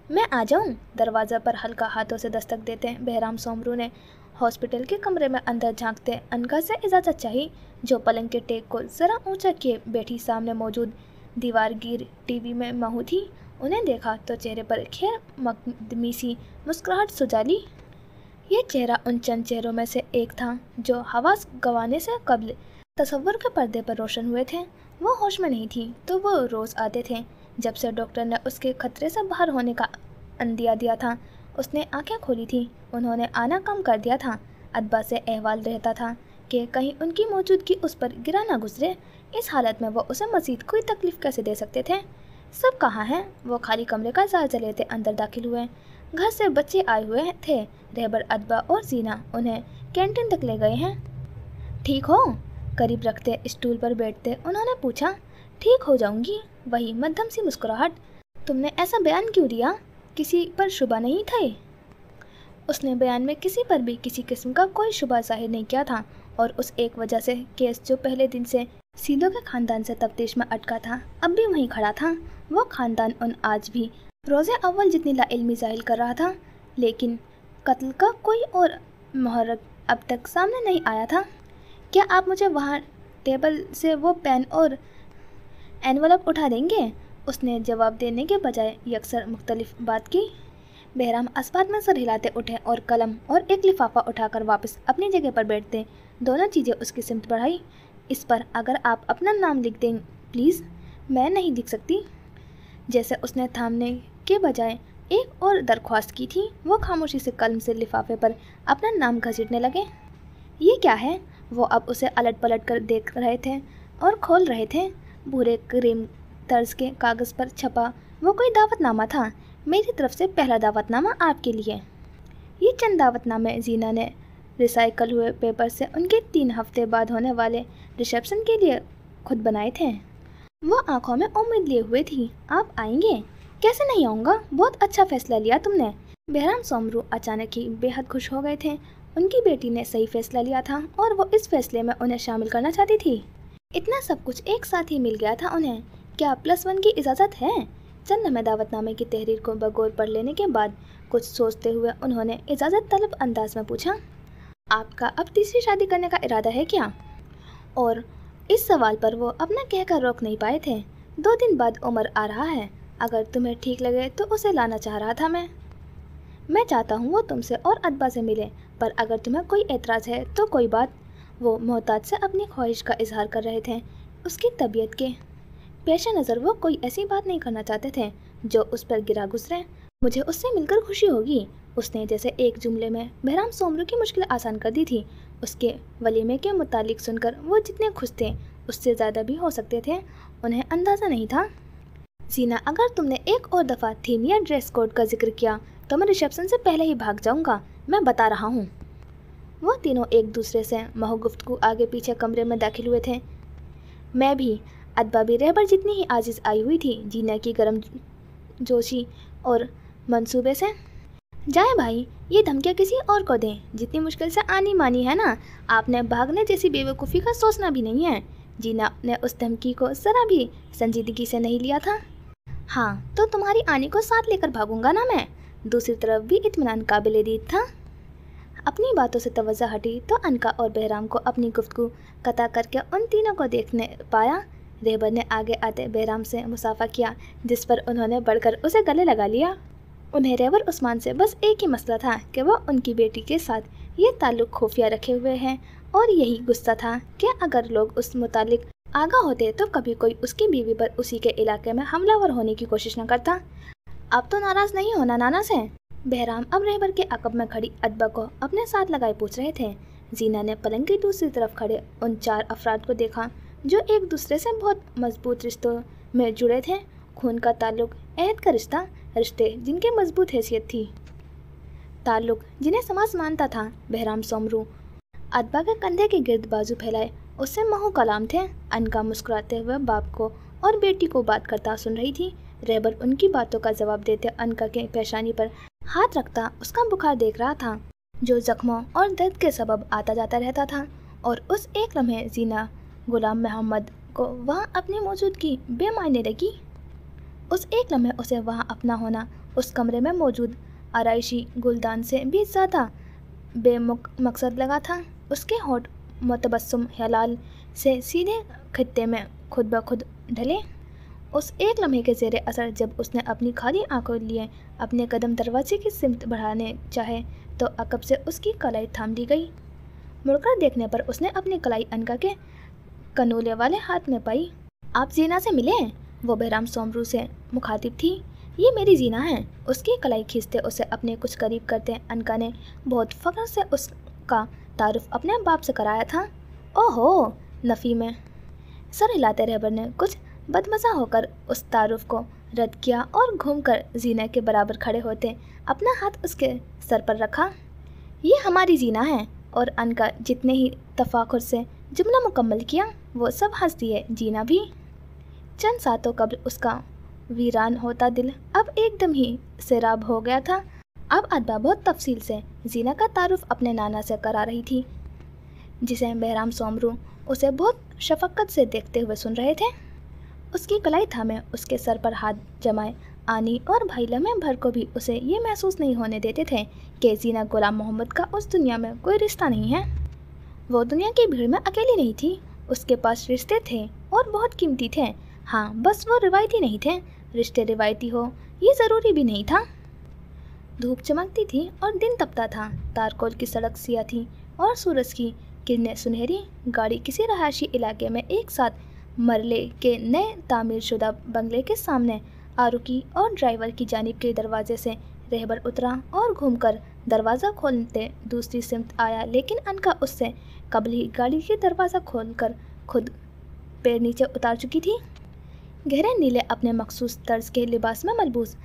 मैं आ जाऊं? दरवाज़ा पर हल्का हाथों से दस्तक देते बहराम सोमरू ने हॉस्पिटल के कमरे में अंदर झांकते अनका से इजाज़त चाही, जो पलंग के टेक को ज़रा ऊंचा किए बैठी सामने मौजूद दीवारगीर टीवी में महू थी। उन्हें देखा तो चेहरे पर खैर मकदमी सी मुस्कुराहट सुजाली। ये चेहरा उन चंद चेहरों में से एक था जो हवास गंवाने से कबल तसव्वुर के पर्दे पर रोशन हुए थे। वो होश में नहीं थी तो वो रोज़ आते थे। जब से डॉक्टर ने उसके खतरे से बाहर होने का अंदिया दिया था उसने आंखें खोली थी। उन्होंने आना कम कर दिया था। अदबा से अहवाल रहता था कि कहीं उनकी मौजूदगी उस पर गिरा ना गुजरे। इस हालत में वो उसे मज़ीद कोई तकलीफ़ कैसे दे सकते थे? सब कहाँ हैं? वो खाली कमरे का जायजा लेते अंदर दाखिल हुए। घर से बच्चे आए हुए थे। रहबर, अदबा और जीना उन्हें कैंटीन तक ले गए हैं। ठीक हो? करीब रखते स्टूल पर बैठते उन्होंने पूछा। ठीक हो जाऊंगी, वही मध्यम सी मुस्कुराहट। तुमने ऐसा बयान क्यों दिया? किसी पर शुबा नहीं था? उसने बयान में किसी पर भी किसी किस्म का कोई शुबा जाहिर नहीं किया था, और उस एक वजह से केस जो पहले दिन से सीधो के खानदान से तफ्तीश में अटका था अब भी वहीं खड़ा था। वो खानदान उन आज भी रोज़े अव्वल जितनी लाइल्मी जाहिर कर रहा था, लेकिन कत्ल का कोई और मुहर्रक अब तक सामने नहीं आया था। क्या आप मुझे वहाँ टेबल से वो पेन और एनवलप उठा देंगे? उसने जवाब देने के बजाय यकसर मुख्तलिफ बात की। बहराम अस्पात में सर हिलाते उठे और कलम और एक लिफाफा उठाकर वापस अपनी जगह पर बैठते दोनों चीज़ें उसकी सिमत बढ़ाई। इस पर अगर आप अपना नाम लिख दें प्लीज़। मैं नहीं लिख सकती। जैसे उसने थामने के बजाय एक और दरख्वास्त की थी, वो खामोशी से कलम से लिफाफे पर अपना नाम घसीटने लगे। ये क्या है? वो अब उसे अलट पलट कर देख रहे थे और खोल रहे थे। भूरे क्रीम तर्ज के कागज़ पर छपा वो कोई दावतनामा था। मेरी तरफ से पहला दावतनामा आपके लिए। ये चंद दावतनामे जीना ने रिसाइकल हुए पेपर से उनके 3 हफ्ते बाद होने वाले रिसेप्शन के लिए खुद बनाए थे। वो आंखों में उम्मीद लिए हुए थी। आप आएंगे? कैसे नहीं आऊँगा? बहुत अच्छा फैसला लिया तुमने। बहराम सोमरू अचानक ही बेहद खुश हो गए थे। उनकी बेटी ने सही फैसला लिया था और वो इस फैसले में उन्हें शामिल करना चाहती थी। इतना सब कुछ एक साथ ही मिल गया था उन्हें। क्या +1 की इजाज़त है? चंद लम्हे दावतनामे की तहरीर को बगौर पढ़ लेने के बाद कुछ सोचते हुए उन्होंने इजाज़त तलब अंदाज में पूछा, आपका अब तीसरी शादी करने का इरादा है क्या? और इस सवाल पर वो अपना कहकर रोक नहीं पाए थे। 2 दिन बाद उमर आ रहा है। अगर तुम्हें ठीक लगे तो उसे लाना चाह रहा था मैं चाहता हूँ वो तुमसे और अदबा से मिले, पर अगर तुम्हें कोई एतराज़ है तो कोई बात। वो मोहताज से अपनी ख्वाहिश का इजहार कर रहे थे। उसकी तबीयत के पेश नज़र वो कोई ऐसी बात नहीं करना चाहते थे जो उस पर गिरा गुजरे। मुझे उससे मिलकर खुशी होगी। उसने जैसे एक जुमले में बहराम सोमरू की मुश्किल आसान कर दी थी। उसके वलीमे के मुतालिक सुनकर वो जितने खुश थे उससे ज़्यादा भी हो सकते थे। उन्हें अंदाज़ा नहीं था। जीना, अगर तुमने एक और दफ़ा थीम या ड्रेस कोड का जिक्र किया तो मैं रिसेप्शन से पहले ही भाग जाऊंगा। मैं बता रहा हूँ। वो तीनों एक दूसरे से महू गुफ्तगू आगे पीछे कमरे में दाखिल हुए थे। मैं भी, अदबा भी रहबर जितनी ही आजिज़ आई हुई थी जीना की गर्म जोशी और मंसूबे से। जाए भाई, ये धमकियाँ किसी और को दें। जितनी मुश्किल से आनी मानी है ना, आपने भागने जैसी बेवकूफ़ी का सोचना भी नहीं है। जीना ने उस धमकी को ज़रा भी संजीदगी से नहीं लिया था। हाँ, तो तुम्हारी आने को साथ लेकर भागूंगा ना मैं। दूसरी तरफ भी इत्मीनान काबिल-ए-दीद था। अपनी बातों से तवज्जो हटी तो अनका और बहराम को अपनी गुफ्तगू कता करके उन तीनों को देखने पाया। रहबर ने आगे आते बहराम से मुसाफा किया, जिस पर उन्होंने बढ़कर उसे गले लगा लिया। उन्हें रहबर उस्मान से बस एक ही मसला था कि वह उनकी बेटी के साथ ये ताल्लुक़ खुफिया रखे हुए हैं, और यही गुस्सा था कि अगर लोग उस मुतालिक आगाह होते तो कभी कोई उसकी बीवी पर उसी के इलाके में हमलावर होने की कोशिश न करता। अब तो नाराज़ नहीं होना नाना से? बहराम अब रहबर के अकब में खड़ी अदबा को अपने साथ लगाए पूछ रहे थे। जीना ने पलंग की दूसरी तरफ खड़े उन 4 अफराद को देखा जो एक दूसरे से बहुत मजबूत रिश्तों में जुड़े थे। खून का ताल्लुक, अहद का रिश्ता, रिश्ते जिनके मजबूत हैसियत थी, ताल्लुक जिन्हें समाज मानता था। बहराम सोमरू अदबा के कंधे के गिर्द बाजू फैलाए उससे महू कलाम थे। अनका मुस्कुराते हुए बाप को और बेटी को बात करता सुन रही थी। रहबर उनकी बातों का जवाब देते अनका के पेशानी पर हाथ रखता उसका बुखार देख रहा था, जो जख्मों और दर्द के सबब आता जाता रहता था। और उस एक लम्हे जीना गुलाम मोहम्मद को वहाँ अपनी मौजूदगी बेमायने लगी। उस एक लम्हे उसे वहाँ अपना होना उस कमरे में मौजूद आराइशी गुलदान से भी ज़्यादा बेमकसद लगा था। उसके होठ मुतबस्सुम हलाल से सीधे खत्ते में खुद ब खुद ढले। उस एक लम्हे के ज़ेरे असर जब उसने अपनी खाली आंखों लिए अपने कदम दरवाजे की सिमत बढ़ाने चाहे तो अकब से उसकी कलाई थाम ली गई। मुड़कर देखने पर उसने अपनी कलाई अनका के कनूले वाले हाथ में पाई। आप जीना से मिले? वो बहराम सोमरू से मुखातिब थी। ये मेरी जीना है। उसकी कलाई खींचते उसे अपने कुछ करीब करते अनका ने बहुत फख्र से उसका तारुफ अपने बाप से कराया था। ओहो, नफ़ी में सर हिलाते रहबर ने कुछ बदमज़ा होकर उस तारुफ को रद्द किया और घूमकर जीना के बराबर खड़े होते अपना हाथ उसके सर पर रखा। ये हमारी जीना है। और अनका जितने ही तफाखुर से जुमला मुकम्मल किया वो सब हंस दिए। जीना भी। चंद सातों कब्ल उसका वीरान होता दिल अब एकदम ही सैराब हो गया था। अब अदबा बहुत तफसील से जीना का तारुफ अपने नाना से करा रही थी, जिसे बहराम सोमरू उसे बहुत शफकत से देखते हुए सुन रहे थे। उसकी कलाई थामे उसके सर पर हाथ जमाए आनी और भाई लम्हे भर को भी उसे ये महसूस नहीं होने देते थे कि जीना गुलाम मोहम्मद का उस दुनिया में कोई रिश्ता नहीं है। वो दुनिया की भीड़ में अकेली नहीं थी। उसके पास रिश्ते थे और बहुत कीमती थे। हाँ, बस वो रिवायती नहीं थे। रिश्ते रिवायती हो ये ज़रूरी भी नहीं था। धूप चमकती थी और दिन तपता था। तारकोल की सड़क सिया थी और सूरज की किरणें सुनहरी। गाड़ी किसी रहायशी इलाके में एक साथ मरले के नए तामीर शुदा बंगले के सामने आ रुकी और ड्राइवर की जानिब के दरवाजे से रहबर उतरा और घूमकर दरवाज़ा खोलते दूसरी सिमत आया, लेकिन अनका उससे कबल ही गाड़ी के दरवाज़ा खोलकर खुद पैर नीचे उतार चुकी थी। गहरे नीले अपने मखसूस तर्ज के लिबास में मलबूस,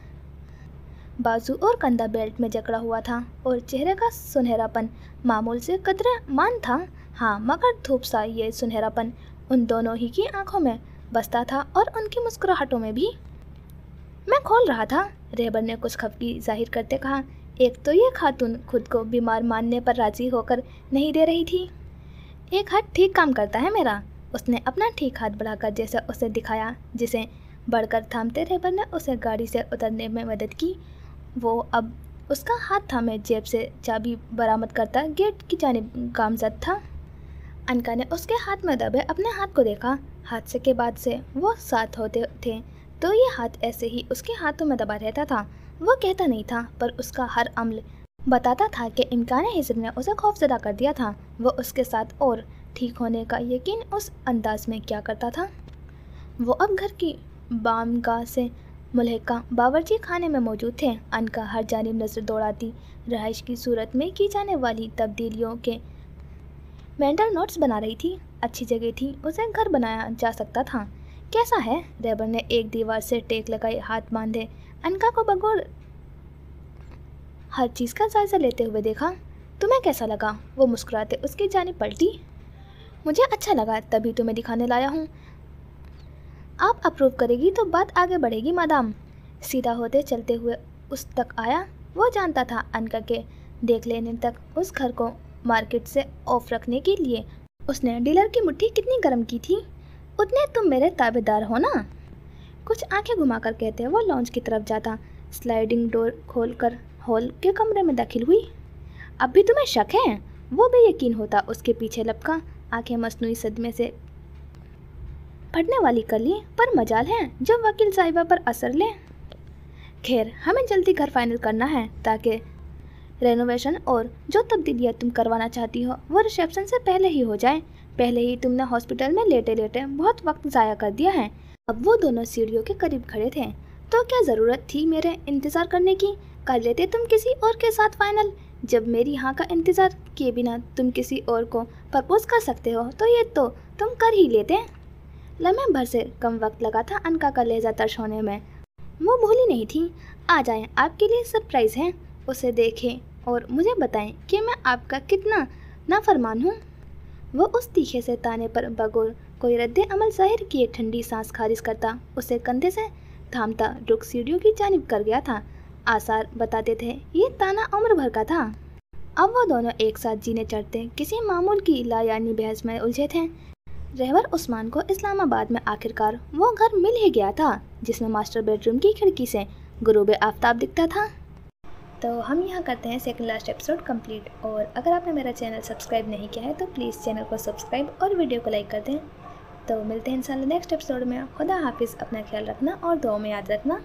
बाजू और कंधा बेल्ट में जकड़ा हुआ था और चेहरे का सुनहरापन मामूल से कदरे मान था। हाँ, मगर धूप सा ये सुनहरापन उन दोनों ही की आंखों में बसता था और उनकी मुस्कुराहटों में भी। मैं खोल रहा था, रहबर ने कुछ खफगी जाहिर करते कहा। एक तो ये खातून खुद को बीमार मानने पर राजी होकर नहीं दे रही थी। एक हाथ ठीक काम करता है मेरा। उसने अपना ठीक हाथ बढ़ाकर जैसे उसे दिखाया, जिसे बढ़कर थामते रहबर ने उसे गाड़ी से उतरने में मदद की। वो अब उसका हाथ थामे जेब से चाबी बरामद करता गेट की जानिब गामजद था। अनका ने उसके हाथ में दबे अपने हाथ को देखा। हादसे के बाद से वो साथ होते थे तो ये हाथ ऐसे ही उसके हाथों में दबा रहता था। वो कहता नहीं था, पर उसका हर अमल बताता था कि इम्कान हिजर ने उसे खौफजदा कर दिया था। वो उसके साथ और ठीक होने का यकीन उस अंदाज में क्या करता था। वो अब घर की बामगाह से मुल्हिका बावर्ची खाने में मौजूद थे। अनका हर जानिब नज़र दौड़ाती रहाइश की सूरत में की जाने वाली तब्दीलियों के मेंटल नोट्स बना रही थी। अच्छी जगह थी, उसे घर बनाया जा सकता था। कैसा है? रहबर ने एक दीवार से टेक लगाई हाथ बांधे अनका को बगौर हर चीज़ का जायज़ा लेते हुए देखा। तुम्हें कैसा लगा? वो मुस्कुराते उसकी जानिब पलटी। मुझे अच्छा लगा, तभी तुम्हें दिखाने लाया हूँ। आप अप्रूव करेगी तो बात आगे बढ़ेगी मादाम। सीधा होते चलते हुए उस तक आया। वो जानता था अनका के देख लेने तक उस घर को मार्केट से ऑफ रखने के लिए उसने डीलर की मुट्ठी कितनी गर्म की थी। उतने तुम मेरे ताबेदार हो ना? कुछ आंखें घुमाकर कहते वो लॉन्च की तरफ जाता। स्लाइडिंग डोर खोलकर हॉल के कमरे में दाखिल हुई। अब भी तुम्हें शक है? वो बेयकीन होता उसके पीछे लपका, आंखें मसनूई सदमे से फटने वाली कर ली। पर मजाल है जब वकील साहिबा पर असर ले। खैर, हमें जल्दी घर फाइनल करना है ताकि रेनोवेशन और जो तब्दीलियाँ तुम करवाना चाहती हो वो रिसेप्शन से पहले ही हो जाए। पहले ही तुमने हॉस्पिटल में लेटे लेटे बहुत वक्त ज़ाया कर दिया है। अब वो दोनों सीढ़ियों के करीब खड़े थे। तो क्या ज़रूरत थी मेरे इंतज़ार करने की? कर लेते तुम किसी और के साथ फाइनल। जब मेरी हाँ का इंतज़ार किए बिना तुम किसी और को प्रपोज कर सकते हो तो ये तो तुम कर ही लेते। लम्हे भर से कम वक्त लगा था अनका का लहजा तर्श होने में। वो भूली नहीं थी। आ जाएं, आपके लिए सरप्राइज़ है। उसे देखें और मुझे बताएं कि मैं आपका कितना नाफरमान हूँ। वो उस तीखे से ताने पर बगौर कोई रद्द अमल ज़ाहिर किए ठंडी सांस खारिज करता उसे कंधे से थामता रुख सीढ़ियों की जानिब कर गया था। आसार बताते थे ये ताना उम्र भर का था। अब वो दोनों एक साथ जीने चढ़ते किसी मामूल की लायानी बहस में उलझे थे। रहबर उस्मान को इस्लामाबाद में आखिरकार वो घर मिल ही गया था जिसमें मास्टर बेडरूम की खिड़की से गुरूब आफताब दिखता था। तो हम यहाँ करते हैं सेकंड लास्ट एपिसोड कंप्लीट। और अगर आपने मेरा चैनल सब्सक्राइब नहीं किया है तो प्लीज़ चैनल को सब्सक्राइब और वीडियो को लाइक कर दें। तो मिलते हैं इंशाल्लाह नेक्स्ट एपिसोड में। खुदा हाफिज़, अपना ख्याल रखना और दुआ में याद रखना।